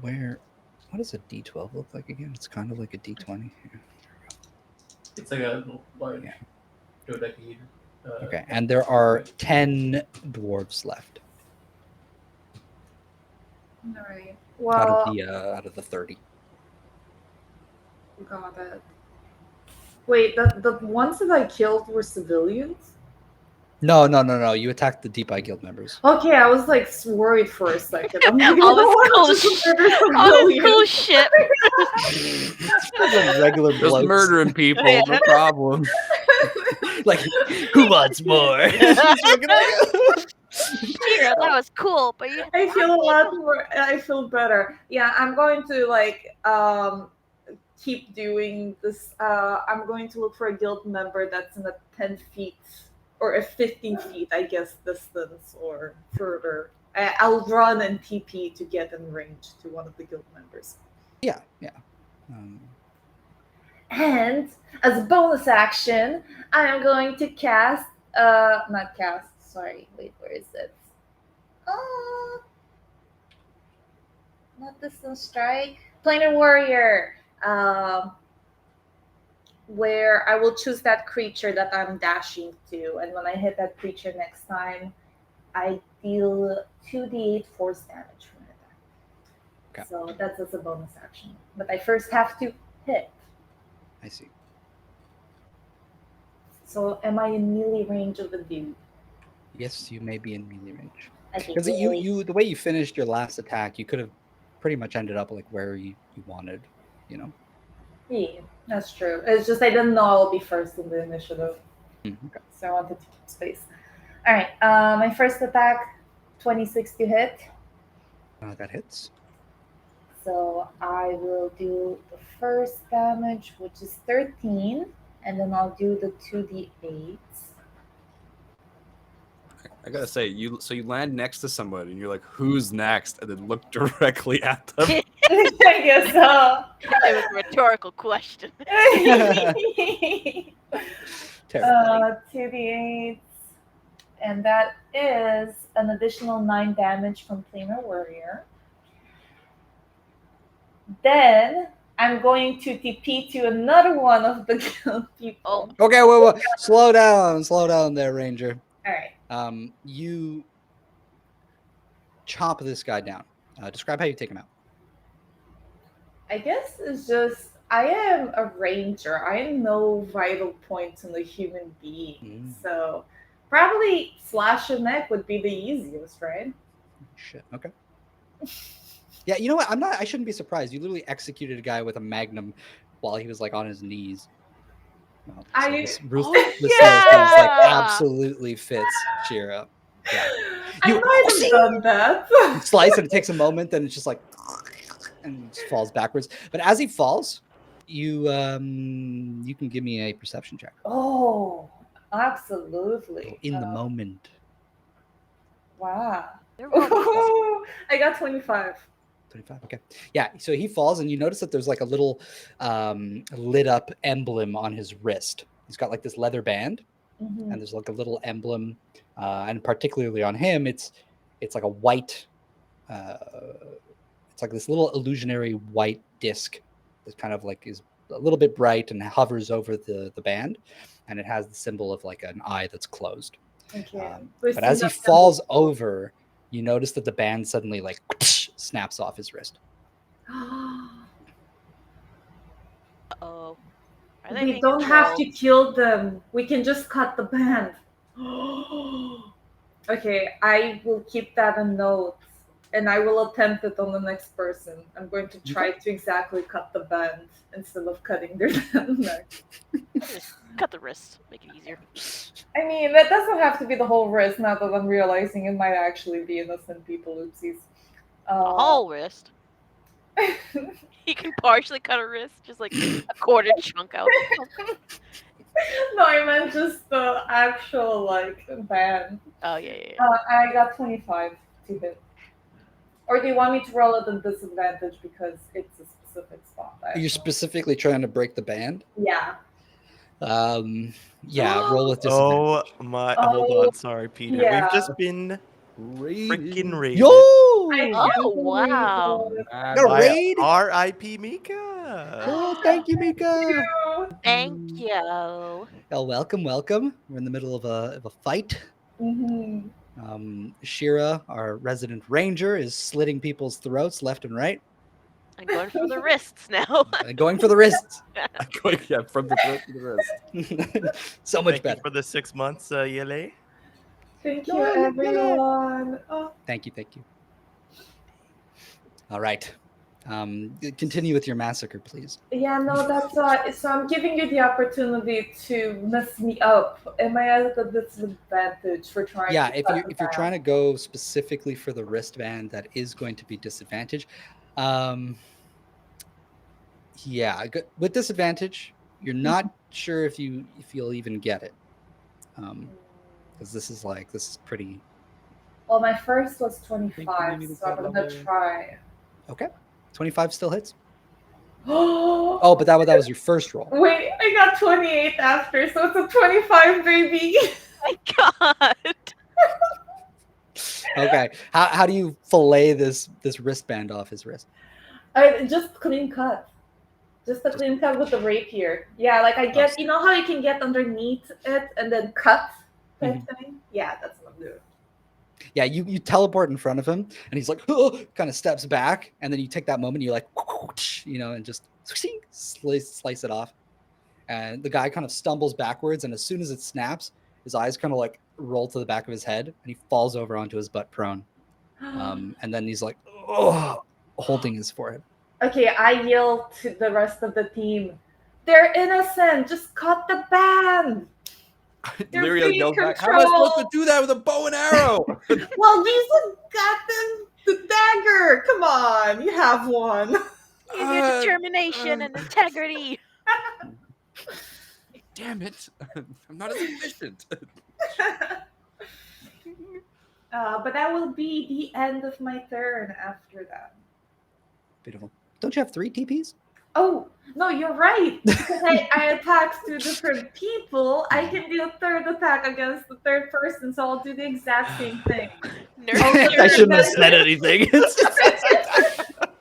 what does a D12 look like again? It's kind of like a D20. Here. It's like a large Yeah. dodecahedron. Okay, and there are 10 dwarves left All right. out Well, of the 30. got it. Wait, the ones that I killed were civilians? No. You attacked the DPI guild members. Okay, I was like worried for a second. I'm like, All this I cool don't want to shit. murder All this cool civilians. shit. Like regular Just blokes. murdering people, no problem. Like, who wants more? Sheera, that was cool, but you I feel a lot more. I feel better. Yeah, I'm going to keep doing this. I'm going to look for a guild member that's in a 10 feet or a 15 feet, I guess, distance or further. I'll run and TP to get in range to one of the guild members. Yeah. And as a bonus action, I am going to cast, not cast, sorry, wait, where is it? Not distance strike, planar warrior, where I will choose that creature that I'm dashing to, and when I hit that creature next time, I deal 2d8 force damage from it. Okay. So that's as a bonus action. But I first have to hit. I see. So am I in melee range of the dude? Yes, you may be in melee range. Okay, Because you the way you finished your last attack, you could have pretty much ended up like where you wanted, you know. Yeah, that's true. It's just I didn't know I'll be first in the initiative, Okay. so I wanted to keep space. All right, my first attack, 26 to hit. That hits. So I will do the first damage, which is 13, and then I'll do the 2d8s. I gotta say, you land next to somebody and you're like, "Who's next?" and then look directly at them. I guess so. It was a rhetorical question. Terrifying. 2d8, and that is an additional 9 damage from Planar Warrior. Then I'm going to TP to another one of the guild people. Oh. Okay, whoa. Slow down there, Ranger. All right. You chop this guy down. Describe how you take him out. I guess it's just I am a ranger. I know vital points in a human being. So probably slash a neck would be the easiest, right? Shit. Okay. Yeah, you know what? I shouldn't be surprised. You literally executed a guy with a magnum while he was like on his knees. Well, so this yeah! like absolutely fits Sheera. Yeah. I might have done that. You slice and it takes a moment, then it's just like and it just falls backwards. But as he falls, you can give me a perception check. Oh, absolutely. In the moment. Wow. They're wrong. I got 25. 25. Okay. Yeah. So he falls, and you notice that there's like a little lit up emblem on his wrist. He's got like this leather band, and there's like a little emblem, and particularly on him, it's like a white. It's like this little illusionary white disc that kind of like is a little bit bright and hovers over the band, and it has the symbol of like an eye that's closed. Okay. But as he falls over, you notice that the band suddenly like snaps off his wrist. Uh-oh. Are We being don't have to controlled? kill them. We can just cut the band. Okay, I will keep that a note, and I will attempt it on the next person. I'm going to try to exactly cut the band instead of cutting their neck. Just cut the wrist. Make it easier. I mean, that doesn't have to be the whole wrist, now that I'm realizing it might actually be innocent people, oopsies. A whole wrist. You can partially cut a wrist, just like a quarter chunk out. No, I meant just the actual, like, band. Oh, yeah. I got 25 to hit. Or do you want me to roll at a disadvantage because it's a specific spot? You're specifically trying to break the band? Yeah. Yeah, roll with disadvantage. Oh my! Hold on, sorry, Peter. yeah. We've just been freaking raided. Yo! Oh, wow. Got a raid? R.I.P. Mika. Oh, thank you, Mika. Thank you. Oh, welcome. We're in the middle of a fight. Sheera, our resident ranger, is slitting people's throats left and right. I'm going for the wrists now. Going for the wrists. From the throat to the wrist. So much Thank better. you for the 6 months, Yele. Thank you, everyone. Oh. Thank you. All right. Continue with your massacre, please. Yeah, no, that's right. So I'm giving you the opportunity to mess me up. Am I at a disadvantage for trying? Yeah, to if you're trying to go specifically for the wristband, that is going to be disadvantage. Yeah, with disadvantage, you're not sure if you'll even get it, because this is pretty. Well, my first was 25, so I'm gonna try. Okay, 25 still hits. Oh, but that was your first roll. Wait, I got 28 after, so it's a 25, baby. My God. Okay, how do you fillet this wristband off his wrist? Just clean cut. Just a clean cut with the rapier. Yeah, like I get, you know how you can get underneath it and then cut type thing? Yeah, that's what I'm doing. Yeah, you teleport in front of him, and he's like, kind of steps back, and then you take that moment, you like, and just slice it off. And the guy kind of stumbles backwards, and as soon as it snaps, his eyes kind of like roll to the back of his head, and he falls over onto his butt prone. And then he's like, holding his forehead. Okay, I yell to the rest of the team, they're innocent, just cut the band. Lyria yelled back, how am I supposed to do that with a bow and arrow? Well, use the dagger. Come on, you have one. Use your determination and integrity. Damn it. I'm not as efficient. But that will be the end of my turn after that. Beautiful. Don't you have 3 TPs? Oh, no, you're right. Because I attacked 2 different people. I can do a third attack against the third person, so I'll do the exact same thing. Nerf I shouldn't have Nerf. said anything.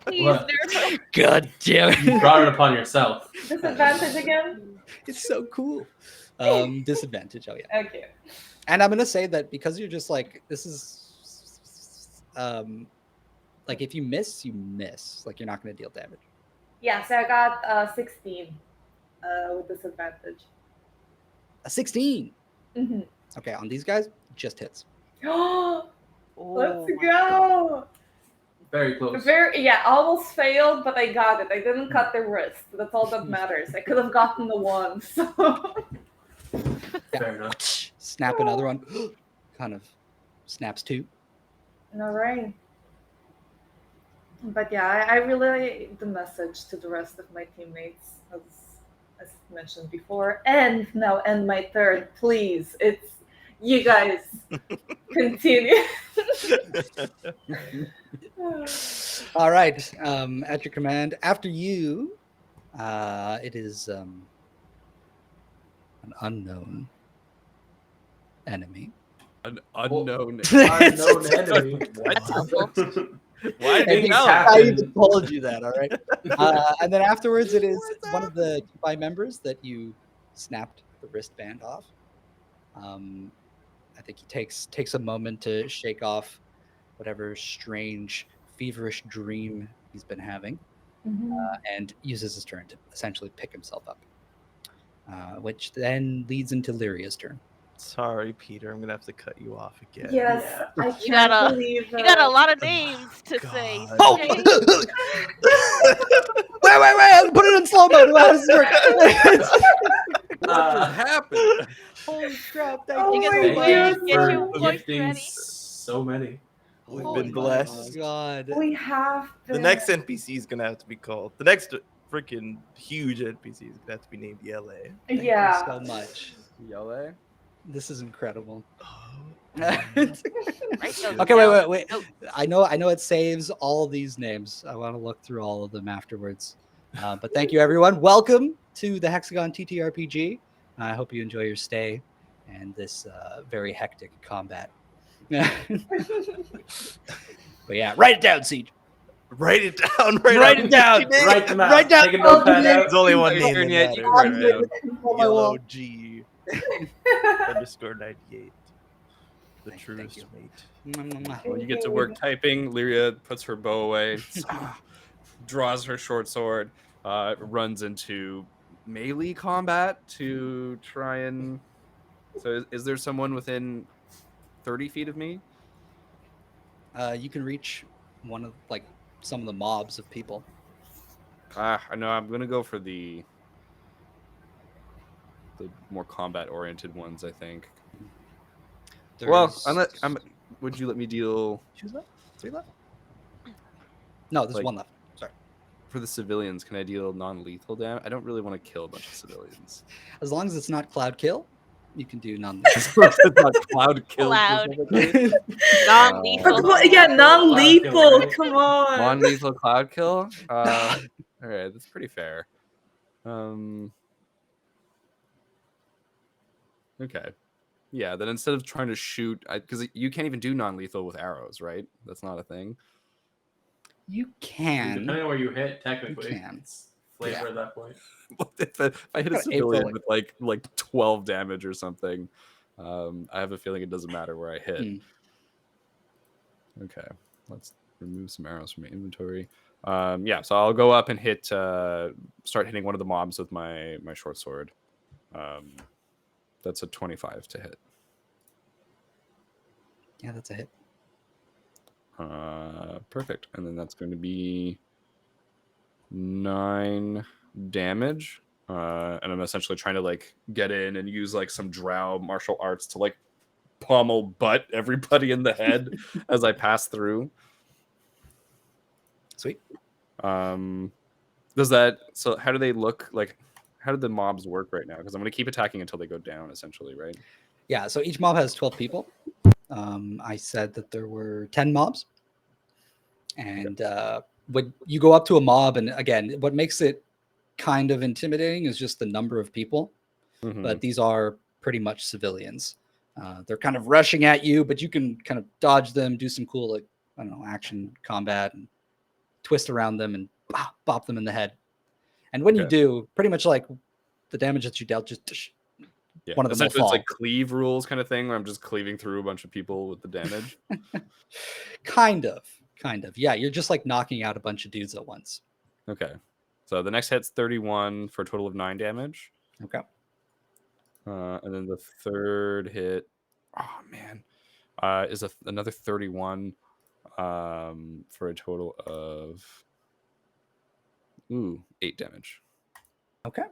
Please, What? nerf. God damn You it. brought it upon yourself. Disadvantage again? It's so cool. Disadvantage. Oh, yeah. Okay. And I'm going to say that because you're just like, this is, like, if you miss, you miss. Like, you're not going to deal damage. Yeah, so I got 16 with disadvantage. A 16. Mm-hmm. Okay, on these guys, just hits. Let's Oh my go! Very close. Almost failed, but I got it. I didn't cut the wrist. That's all that matters. I could have gotten the 1. So. Fair enough. Snap another one. Kind of snaps 2. All right. But yeah, I relay the message to the rest of my teammates, as mentioned before. And now end my turn, please. It's you guys continue. All right. At your command. After you, it is an unknown enemy. An unknown. Unknown enemy. Why Things now? I happen. even told you that, all right? And then afterwards, it is one of the Dubai members that you snapped the wristband off. I think he takes a moment to shake off whatever strange, feverish dream he's been having, and uses his turn to essentially pick himself up, which then leads into Lyria's turn. Sorry, Peter. I'm gonna have to cut you off again. Yes, Yeah. I You can't gotta- believe You got a it. lot of names to say. God. Oh! Okay? wait! Put it in slow mo. How does this work? What just happened? Holy crap! Thank Oh you my so Thank much. goodness. you Get your for voice gifting ready. so many. We've Holy been God. blessed. God. We have The been. next NPC is gonna have to be called. The next freaking huge NPC is gonna have to be named Yele. Thank Yeah. you so much. Yele? This is incredible. Write those Okay, down. wait. Oh, I know it saves all these names. I want to look through all of them afterwards. But thank you, everyone. Welcome to the Hexagon TTRPG. I hope you enjoy your stay and this very hectic combat. But yeah, write it down, Siege. Write it down. Write it down. Write them out. Write down. Take a notepad out. There's only one name Turn that yet, you matters. can write it down. Yellow G underscore 98. The Thank truest you. mate. When you get to work typing, Lyria puts her bow away, draws her short sword, runs into melee combat to try and. So, is there someone within 30 feet of me? You can reach one of some of the mobs of people. I know I'm gonna go for the more combat-oriented ones. I think. Well, would you let me deal Choose left? 3 left? No, there's Like- 1 left. Sorry. for the civilians? Can I deal non-lethal damage? I don't really want to kill a bunch of civilians. As long as it's not cloud kill, you can do none. It's not cloud kill. Cloud. specifically. non-lethal. Yeah, non-lethal. Cloud Come on. Non-lethal cloud kill. All right, that's pretty fair. Okay. Yeah, then instead of trying to shoot, because you can't even do non-lethal with arrows, right? That's not a thing. You can. Depending on where you hit, technically, You can. it's flavor at that point. If I hit a Got an civilian April. with like 12 damage or something, I have a feeling it doesn't matter where I hit. Okay, let's remove some arrows from my inventory. Yeah, so I'll go up and hit, start hitting one of the mobs with my short sword. That's a 25 to hit. Yeah, that's a hit. Perfect. And then that's going to be 9 damage. And I'm essentially trying to get in and use some drow martial arts to pummel butt everybody in the head as I pass through. Sweet. Does that, so how do they look how do the mobs work right now? Because I'm going to keep attacking until they go down, essentially, right? Yeah, so each mob has 12 people. I said that there were 10 mobs. And when you go up to a mob, and again, what makes it kind of intimidating is just the number of people. Mhm. But these are pretty much civilians. They're kind of rushing at you, but you can kind of dodge them, do some cool, like, I don't know, action combat, and twist around them and bop them in the head. And when you Okay. do, pretty much like the damage that you dealt, just Yeah. one of them will Essentially, it's fall. like cleave rules kind of thing, where I'm just cleaving through a bunch of people with the damage. kind of. Yeah, you're just like knocking out a bunch of dudes at once. Okay. So the next hit's 31 for a total of 9 damage. Okay. And then the third hit, oh man, is another 31 for a total of 8 damage. Okay.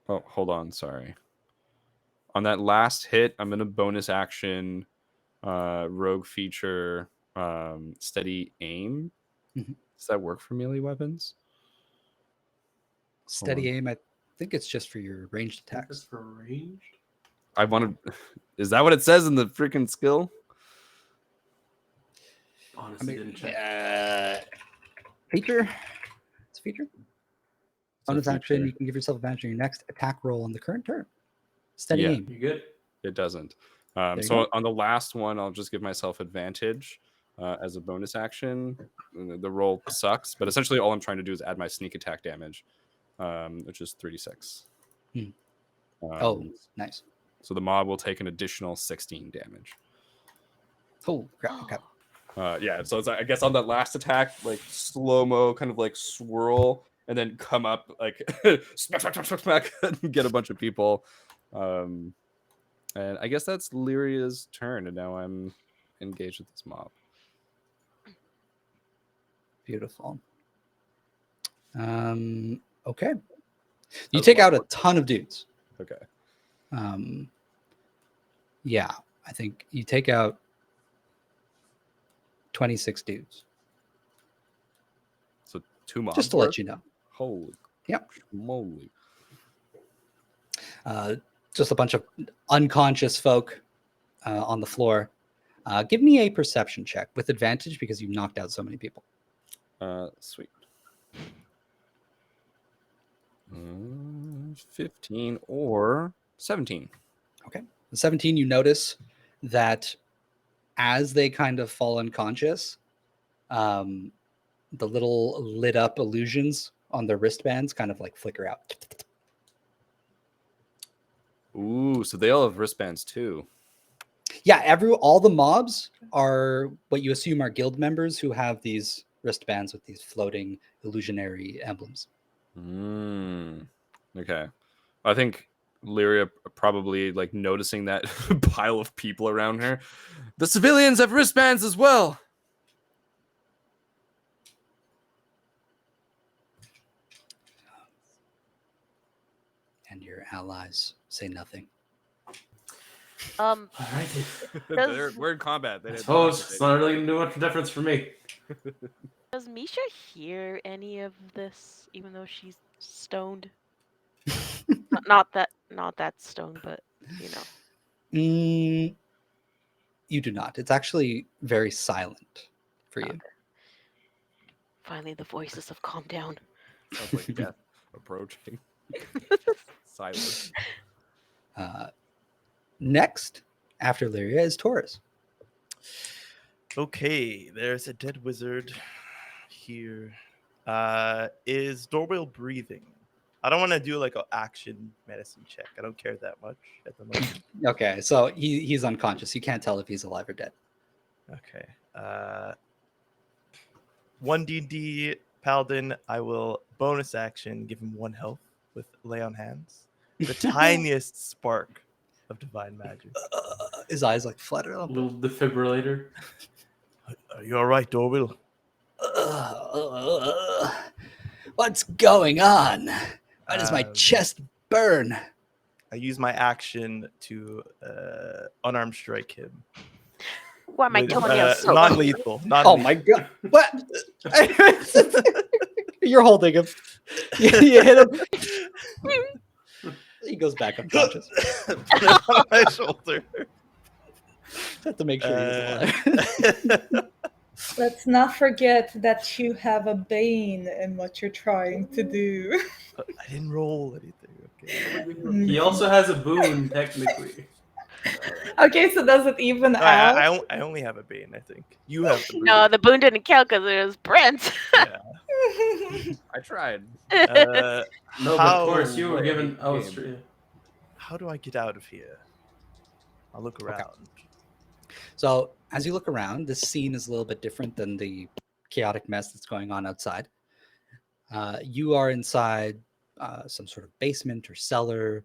Oh, hold on, sorry. On that last hit, I'm gonna bonus action rogue feature steady aim. Mhm. Does that work for melee weapons? Steady aim, I think it's just for your ranged That's attacks. for ranged. I wanted. Is that what it says in the freaking skill? Honestly, didn't check. Feature. It's a feature. It's a Bonus action, feature. you can give yourself advantage on your next attack roll on the current turn. Steady Yeah. aim. You good? It doesn't. you So go. on the last one, I'll just give myself advantage as a bonus action. The roll sucks, but essentially all I'm trying to do is add my sneak attack damage, which is 3d6. Hmm. Um, Nice. So the mob will take an additional 16 damage. Oh, crap. Okay. Yeah, so it's, I guess on that last attack, like slow-mo, kind of like swirl, and then come up, like smack, smack, smack, smack, smack, and get a bunch of people. And I guess that's Lyria's turn, and now I'm engaged with this mob. Beautiful. Okay. You How's take the out mob a ton of dudes. Okay. Yeah, I think you take out 26 dudes. So 2 mobs. Just to let you know. Holy Yep. moly. Just a bunch of unconscious folk on the floor. Give me a perception check with advantage because you've knocked out so many people. Sweet. 15 or 17. Okay. The 17, you notice that as they kind of fall unconscious, the little lit up illusions on their wristbands kind of like flicker out. Ooh, so they all have wristbands too. Yeah, all the mobs are what you assume are guild members who have these wristbands with these floating illusionary emblems. Okay. I think Lyria probably like noticing that pile of people around her. The civilians have wristbands as well. And your allies say nothing. Alrighty. We're in combat. I suppose it's not really gonna do much difference for me. Does Misha hear any of this, even though she's stoned? not that stoned, but you know. You do not. It's actually very silent for you. Okay. Finally, the voices have calmed down. Sounds like death approaching. Silence. Next, after Lyria, is Toryss. Okay, there's a dead wizard here. Is Dorwell breathing? I don't want to do like an action medicine check. I don't care that much at the moment. Okay, so he's unconscious. You can't tell if he's alive or dead. Okay. 1d&D Paladin, I will bonus action give him 1 health with Lay on Hands. The tiniest spark of divine magic. His eyes like flutter A up. little defibrillator. Are you all right, Dorwell? What's going on? Why does my chest burn? I use my action to unarmed strike him. Why am I With, telling you so? non-lethal. Oh my god! What? You're holding him. You hit him. He goes back unconscious. Put it on my shoulder. Have to make sure he's alive. Let's not forget that you have a bane in what you're trying to do. I didn't roll anything. Okay. He also has a boon, technically. Okay, so does it even No, out? I only have a bane, I think. You have the No, the boon didn't count because it was Brent. Yeah. I tried. Uh, No, but how of course you were way given. Oh, it's game. true. How do I get out of here? I'll look around. So as you look around, this scene is a little bit different than the chaotic mess that's going on outside. You are inside some sort of basement or cellar,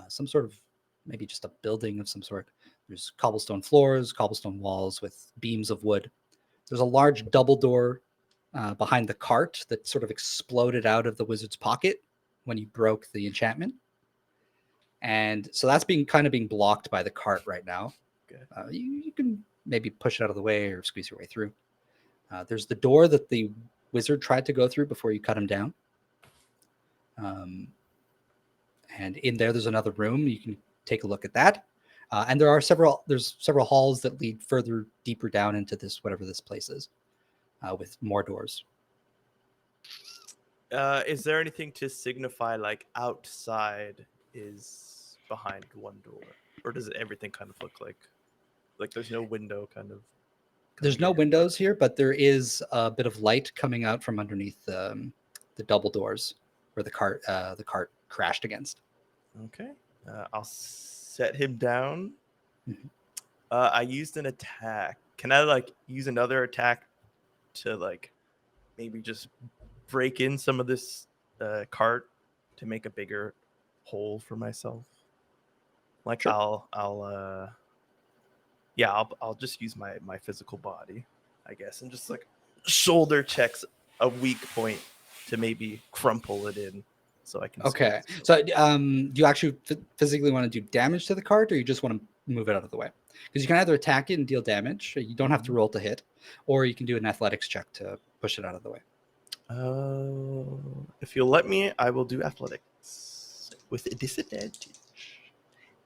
some sort of maybe just a building of some sort. There's cobblestone floors, cobblestone walls with beams of wood. There's a large double door behind the cart that sort of exploded out of the wizard's pocket when you broke the enchantment. And so that's being blocked by the cart right now. Okay. You can maybe push it out of the way or squeeze your way through. There's the door that the wizard tried to go through before you cut him down. And in there's another room. You can take a look at that. And there's several halls that lead further deeper down into this, whatever this place is, with more doors. Is there anything to signify like outside is behind one door? Or does everything kind of look like there's no window kind of? There's no windows here, but there is a bit of light coming out from underneath the double doors where the cart crashed against. Okay. I'll set him down. Mhm. I used an attack. Can I like use another attack to like maybe just break in some of this cart to make a bigger hole for myself? Like Sure. I'll just use my physical body, I guess, and just like shoulder checks a weak point to maybe crumple it in so I can. Okay. So do you actually physically want to do damage to the cart, or you just want to move it out of the way? Because you can either attack it and deal damage. You don't have to roll to hit, or you can do an athletics check to push it out of the way. If you'll let me, I will do athletics with a disadvantage.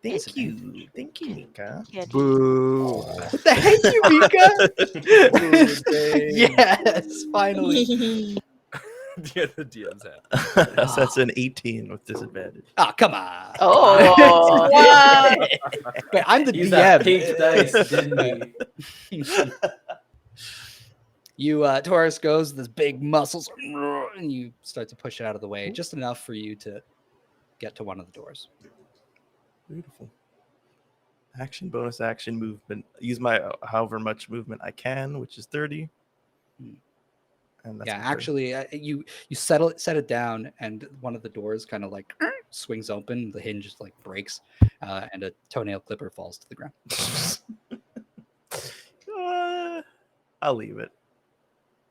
Thank you, Mika. Yeah, Boo. Thank you, Mika. Yes, finally. Yeah, the DM's hat. That's an 18 with disadvantage. Oh, come on. Oh. What? Wait, I'm the Use that DM. pink dice, didn't he? You, Toryss goes with his big muscles, and you start to push it out of the way, just enough for you to get to one of the doors. Beautiful. Action, bonus action, movement. Use my however much movement I can, which is 30. And that's Yeah, my turn. actually, you set it down, and one of the doors kind of like swings open. The hinge just like breaks, and a toenail clipper falls to the ground. I'll leave it.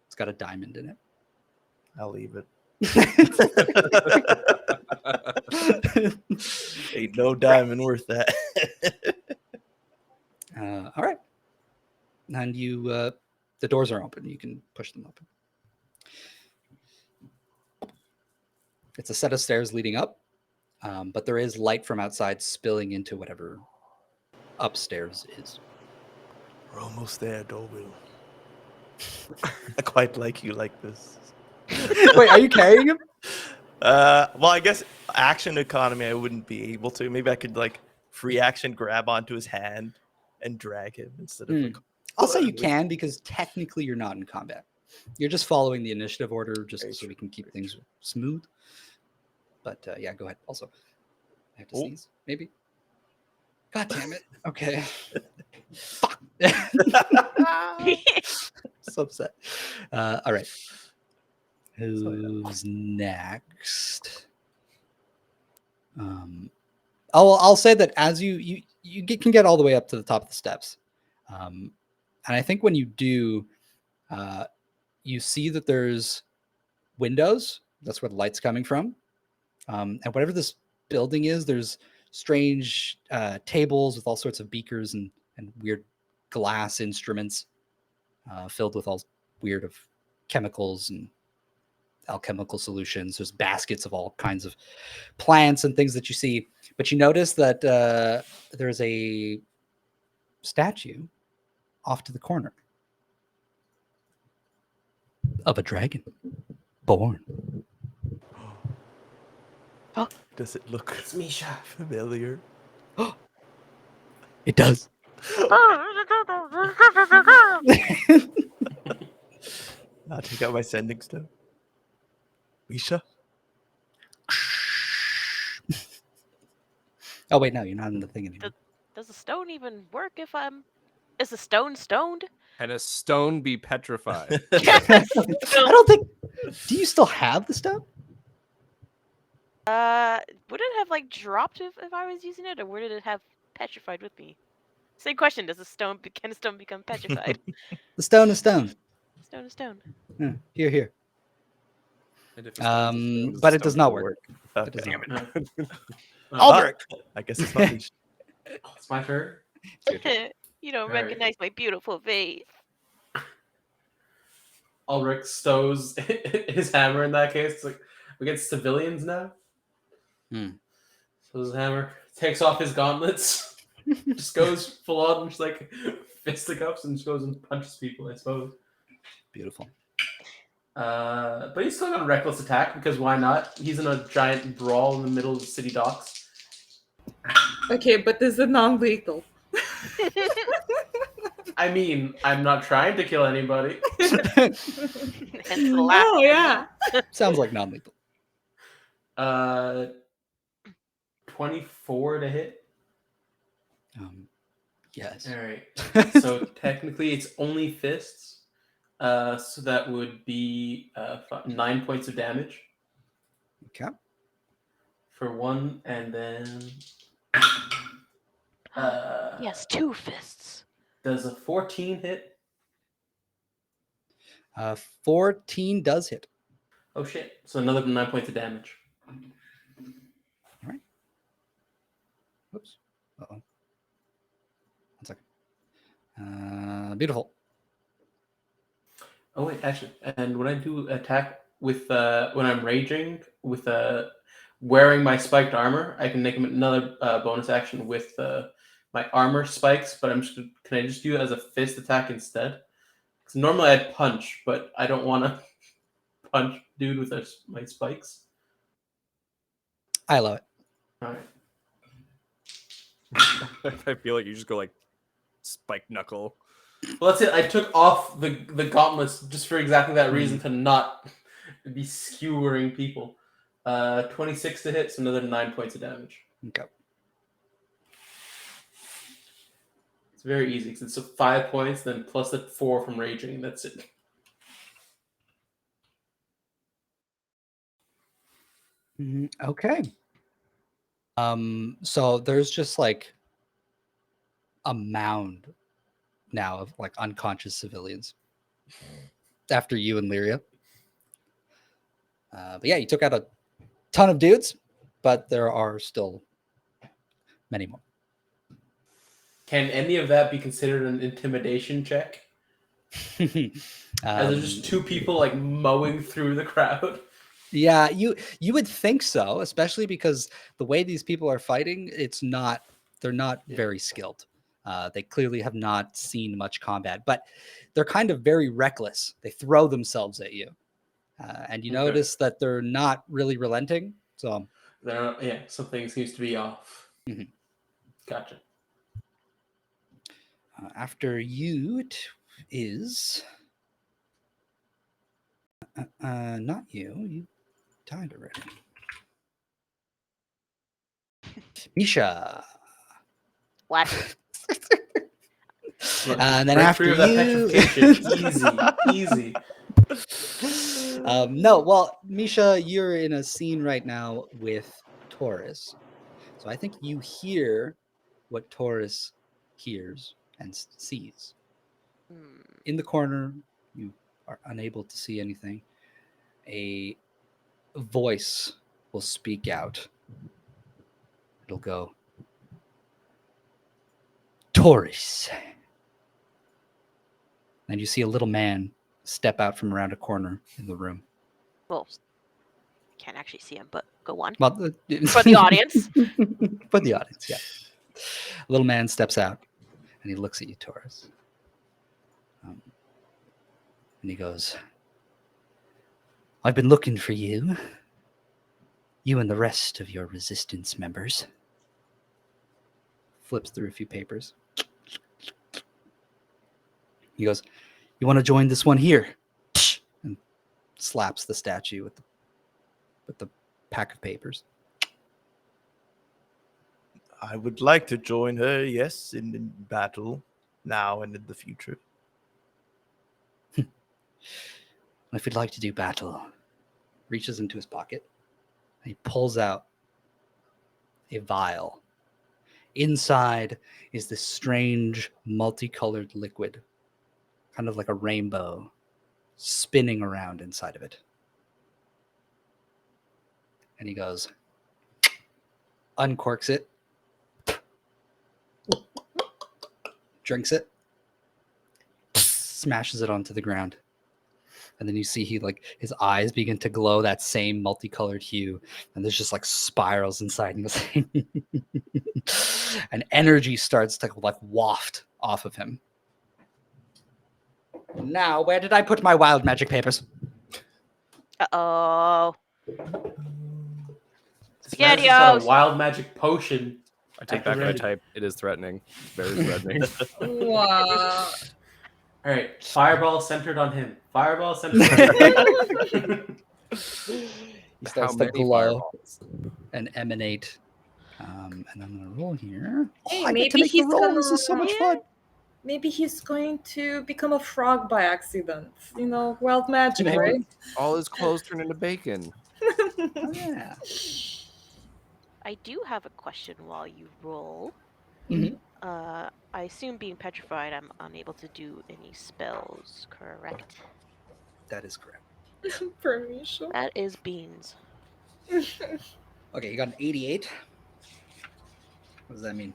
It's got a diamond in it. I'll leave it. Ain't no diamond worth that. All right, and you, the doors are open. You can push them open. It's a set of stairs leading up, but there is light from outside spilling into whatever upstairs is. We're almost there, Dorville. I quite like you like this. Wait, are you carrying him? Well, I guess action economy, I wouldn't be able to. Maybe I could like free action grab onto his hand and drag him instead of. Like, I'll say you can, because technically you're not in combat. You're just following the initiative order, just Very so we true, can keep very things smooth. But yeah, go ahead. Also, I have to sneeze. Maybe. God damn it. Okay. Fuck. So upset. All right. Who's next? I'll say that as you can get all the way up to the top of the steps, and I think when you do, you see that there's windows. That's where the light's coming from, and whatever this building is, there's strange tables with all sorts of beakers and weird glass instruments filled with all weird of chemicals and alchemical solutions. There's baskets of all kinds of plants and things that you see. But you notice that there's a statue off to the corner of a dragon born. Does it look It's Misha. familiar? It does. I'll take out my sending stone. Misha? Oh wait, no, you're not in the thing anymore. Does the stone even work if I'm? Is the stone stoned? Can a stone be petrified? I don't think. Do you still have the stone? Would it have like dropped if I was using it, or would it have petrified with me? Same question. Does can a stone become petrified? The stone is stone. Stone is stone. Yeah, here. And if a stone is a stone, But the it does stone not will work. Okay. It does not work. Alberich! I guess it's not Misha. It's my turn. You don't Alright. recognize my beautiful face. Ulrich stows his hammer in that case. It's like against civilians now. So his hammer takes off his gauntlets, just goes full on, just like fisticuffs, and just goes and punches people, I suppose. Beautiful. But he's still got a reckless attack because why not? He's in a giant brawl in the middle of the city docks. Okay, but is it non-lethal? I mean, I'm not trying to kill anybody. Hence the laugh. Oh yeah. Sounds like non-lethal. 24 to hit. Yes. All right. So technically, it's only fists. So that would be 9 points of damage Okay. for one, and then Yes, 2 fists. does a 14 hit? 14 does hit. Oh shit! So another 9 points of damage. Oops. Uh-oh. 1 second. Beautiful. Oh wait, actually, and when I do attack with when I'm raging with wearing my spiked armor, I can make another bonus action with my armor spikes. But can I just do it as a fist attack instead? Because normally I'd punch, but I don't want to punch dude with my spikes. I love it. All right. I feel like you just go like spike knuckle. Well, that's it. I took off the gauntlets just for exactly that reason, to not be skewering people. 26 to hit, so another 9 points of damage. Okay. It's very easy because it's 5 points, then plus the 4 from raging. That's it. Okay. So there's just like a mound now of like unconscious civilians after you and Lyria. But yeah, you took out a ton of dudes, but there are still many more. Can any of that be considered an intimidation check? As there's just 2 people like mowing through the crowd. Yeah, you would think so, especially because the way these people are fighting, they're not very skilled. They clearly have not seen much combat, but they're kind of very reckless. They throw themselves at you, and you notice that they're not really relenting. So Something seems to be off. Mhm. Gotcha. After you, it is not you. You died already. Misha. What? And then Break after free of that you, easy. no, well, Misha, you're in a scene right now with Toryss, so I think you hear what Toryss hears and sees. In the corner, you are unable to see anything. A voice will speak out. It'll go, Toryss. And you see a little man step out from around a corner in the room. Well, can't actually see him, but go on. Well, For the audience. For the audience, yeah. Little man steps out and he looks at you, Toryss. And he goes, I've been looking for you. You and the rest of your resistance members. Flips through a few papers. He goes, you want to join this one here? And slaps the statue with the pack of papers. I would like to join her, yes, in battle, now and in the future. If you'd like to do battle, reaches into his pocket. And he pulls out a vial. Inside is this strange, multicolored liquid, kind of like a rainbow, spinning around inside of it. And he goes, uncorks it, drinks it, smashes it onto the ground. And then you see his eyes begin to glow that same multicolored hue. And there's just like spirals inside. And energy starts to like waft off of him. Now, where did I put my wild magic papers? Uh-oh. This man's just got SpaghettiOs. a wild magic potion. I take back what I type. It is threatening. Very threatening. Wow. All right, fireball centered on him. Fireball centered on him. He How starts to many glow fireballs? and emanate. And I'm going to roll here. Hey, I get to maybe make the he's roll. gonna- This is so much fun. Maybe he's going to become a frog by accident. You know, wild magic, Maybe. right? All his clothes turn into bacon. Oh, yeah. I do have a question while you roll. Mhm. I assume being petrified, I'm unable to do any spells, correct? That is correct. Permission. That is beans. Okay, you got an 88. What does that mean?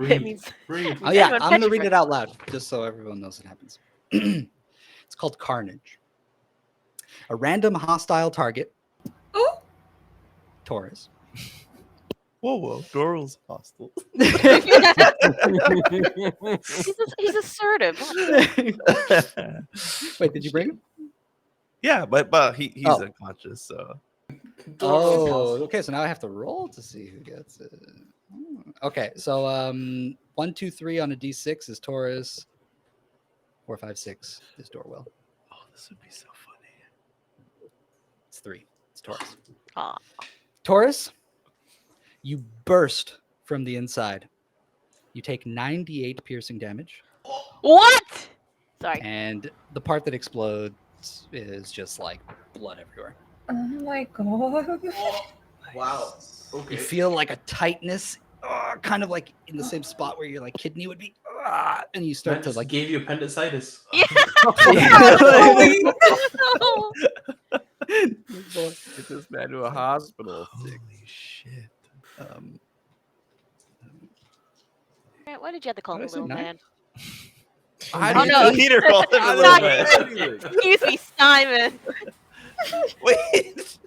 It means Read. Oh, yeah, Anyone I'm going to read petrified. it out loud just so everyone knows it happens. It's called Carnage. A random hostile target, Oh, Toryss. Whoa, Doral's hostile. he's assertive. Wait, did you bring him? Yeah, but he's Oh. unconscious, so Oh, okay. So now I have to roll to see who gets it. Okay, so 1, 2, 3 on a d6 is Toryss. 4, 5, 6 is Dorwell. oh, this would be so funny. It's 3. It's Toryss. Aw. Toryss, you burst from the inside. You take 98 piercing damage, What? Sorry. and the part that explodes is just like blood everywhere. oh my god. Wow. You Okay. feel like a tightness, kind of like in the same spot where your like kidney would be, and you Man start to just like. gave you appendicitis. Yeah. No. Get this man to a hospital. Holy shit. Man, why did you have to call him a What is it, little 9? man? I Oh, no. Peter called him a I little Sorry. bit. Excuse me, Simon. Wait.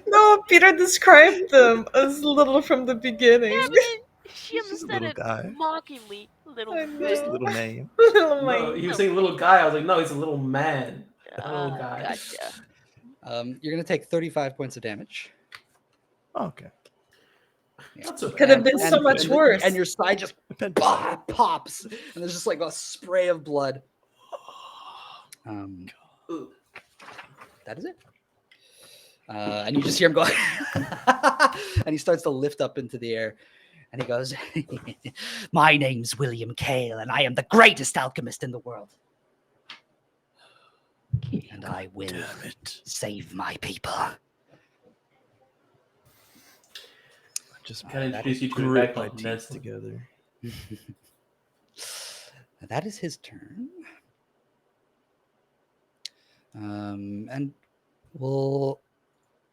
No, Peter described them as little from the beginning. Yeah, but then she He's just a said little it guy. mockingly. Little I man. know. Just a little name. Little No, man. he was saying little guy. I was like, no, he's a little man. A little guy. Gotcha. You're gonna take 35 points of damage. Okay. Yeah. Not so Could have bad. been so much worse. And your side just pops, and there's just like a spray of blood. Ooh. That is it. And you just hear him go, and he starts to lift up into the air, and he goes, "My name's William Cale, and I am the greatest alchemist in the world, and I will Damn it. save my people." Just Can I introduce you to a grit guy my called teeth Nestle? together. That is his turn. And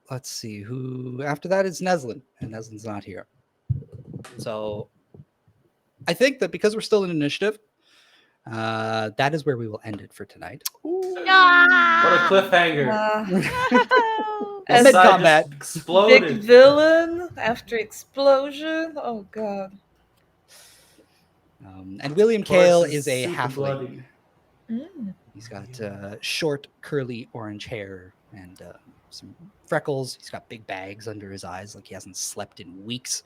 let's see who after that is Neslin, and Neslin's not here. So I think that because we're still in initiative, that is where we will end it for tonight. What a Ah! cliffhanger! No! The Mid side combat. just Big exploded. villain after explosion. Oh god. And William Taurus Kale is a super halfling. bloody. Mm. He's got short, curly orange hair and some freckles. He's got big bags under his eyes, like he hasn't slept in weeks.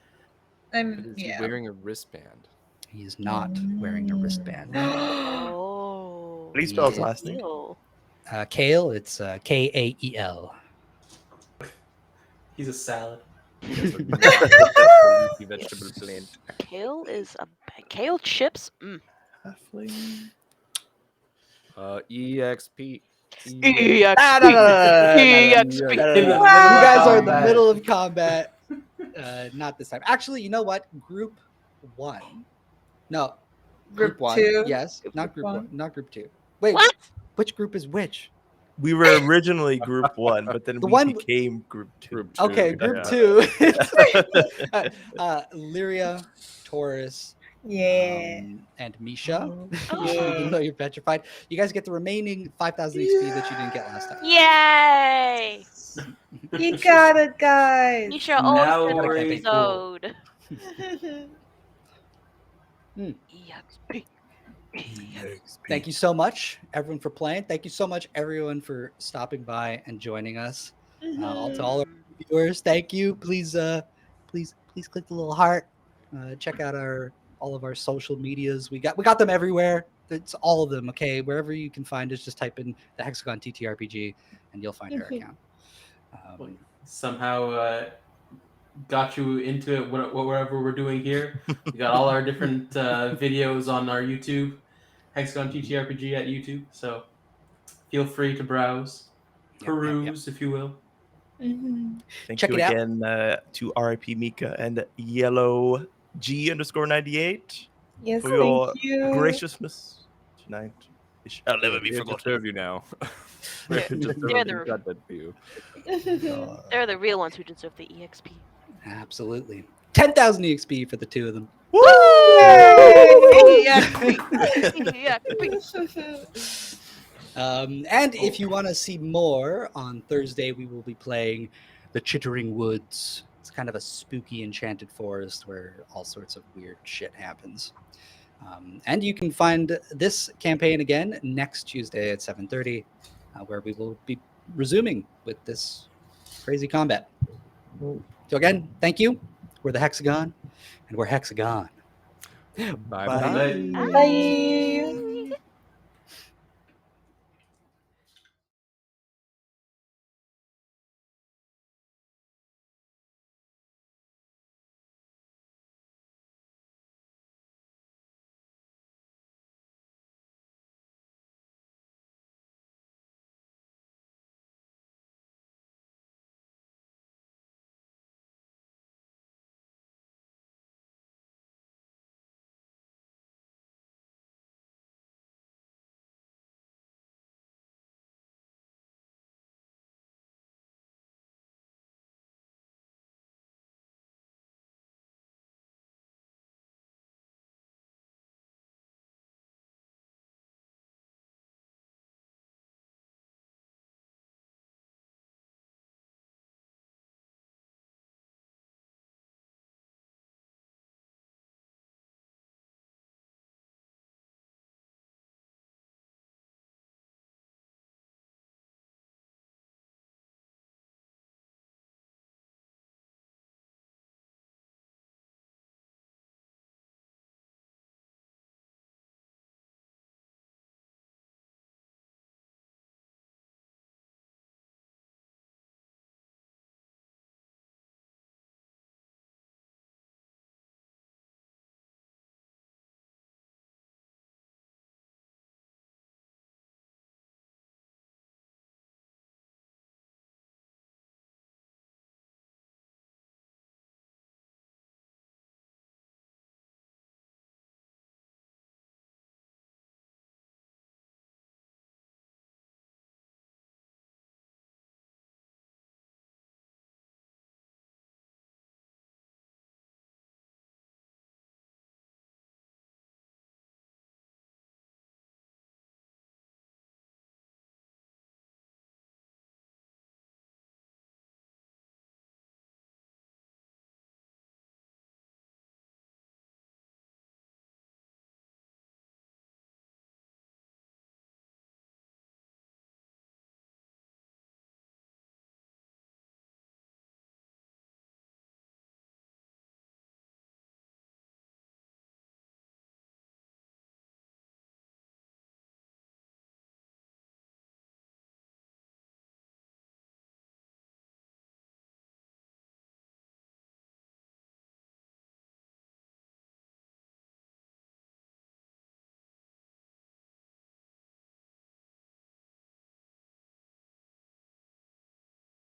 But is he Yeah. wearing a wristband? He is not wearing a wristband. Oh. Please spell his Yeah. last name. Ew. Kale, it's Kael. He's a salad. That's a leafy vegetable plant. Kale chips? Mm. Halfling. EXP. Ah, no. EXP. In the You middle of guys are in the combat. middle of combat. Not this time. Actually, you know what? Group 1. No. Group one. 2. Yes. Not Group group one. 1. Not group 2. Wait. What? Which group is which? We were originally group 1, but then The we one- became group 2. Group two, Okay, yeah. group 2. Lyria, Toryss, Yeah. and Misha. Oh. Even though you're petrified, you guys get the remaining 5,000 XP that you didn't get last time. Yay! You got it, guys. Misha Now always we're an equal. episode. EXP. Thank you so much, everyone, for playing. Thank you so much, everyone, for stopping by and joining us. To all our viewers, thank you. Please click the little heart. Check out all of our social medias. We got them everywhere. It's all of them. Okay, wherever you can find us, just type in the Hexagon TTRPG, and you'll find our account. Somehow got you into it. Whatever we're doing here, we got all our different videos on our YouTube, Hexagon TTRPG at YouTube. So feel free to browse, peruse, if you will. Thank Check you it out. again to RIP Mika and Yellow G_98 Yes, for your thank you. graciousness tonight. It shall never be We forgotten. deserve you now. We They're deserve the- you. God, that for you. They're the real ones who deserve the EXP. Absolutely. 10,000 EXP for the two of them. And if you want to see more, on Thursday we will be playing the Chittering Woods. It's kind of a spooky enchanted forest where all sorts of weird shit happens. And you can find this campaign again next Tuesday at 7:30, where we will be resuming with this crazy combat. So again, thank you. We're the Hexagon, and we're Hexagon. Bye Bye. bye. Bye. Bye.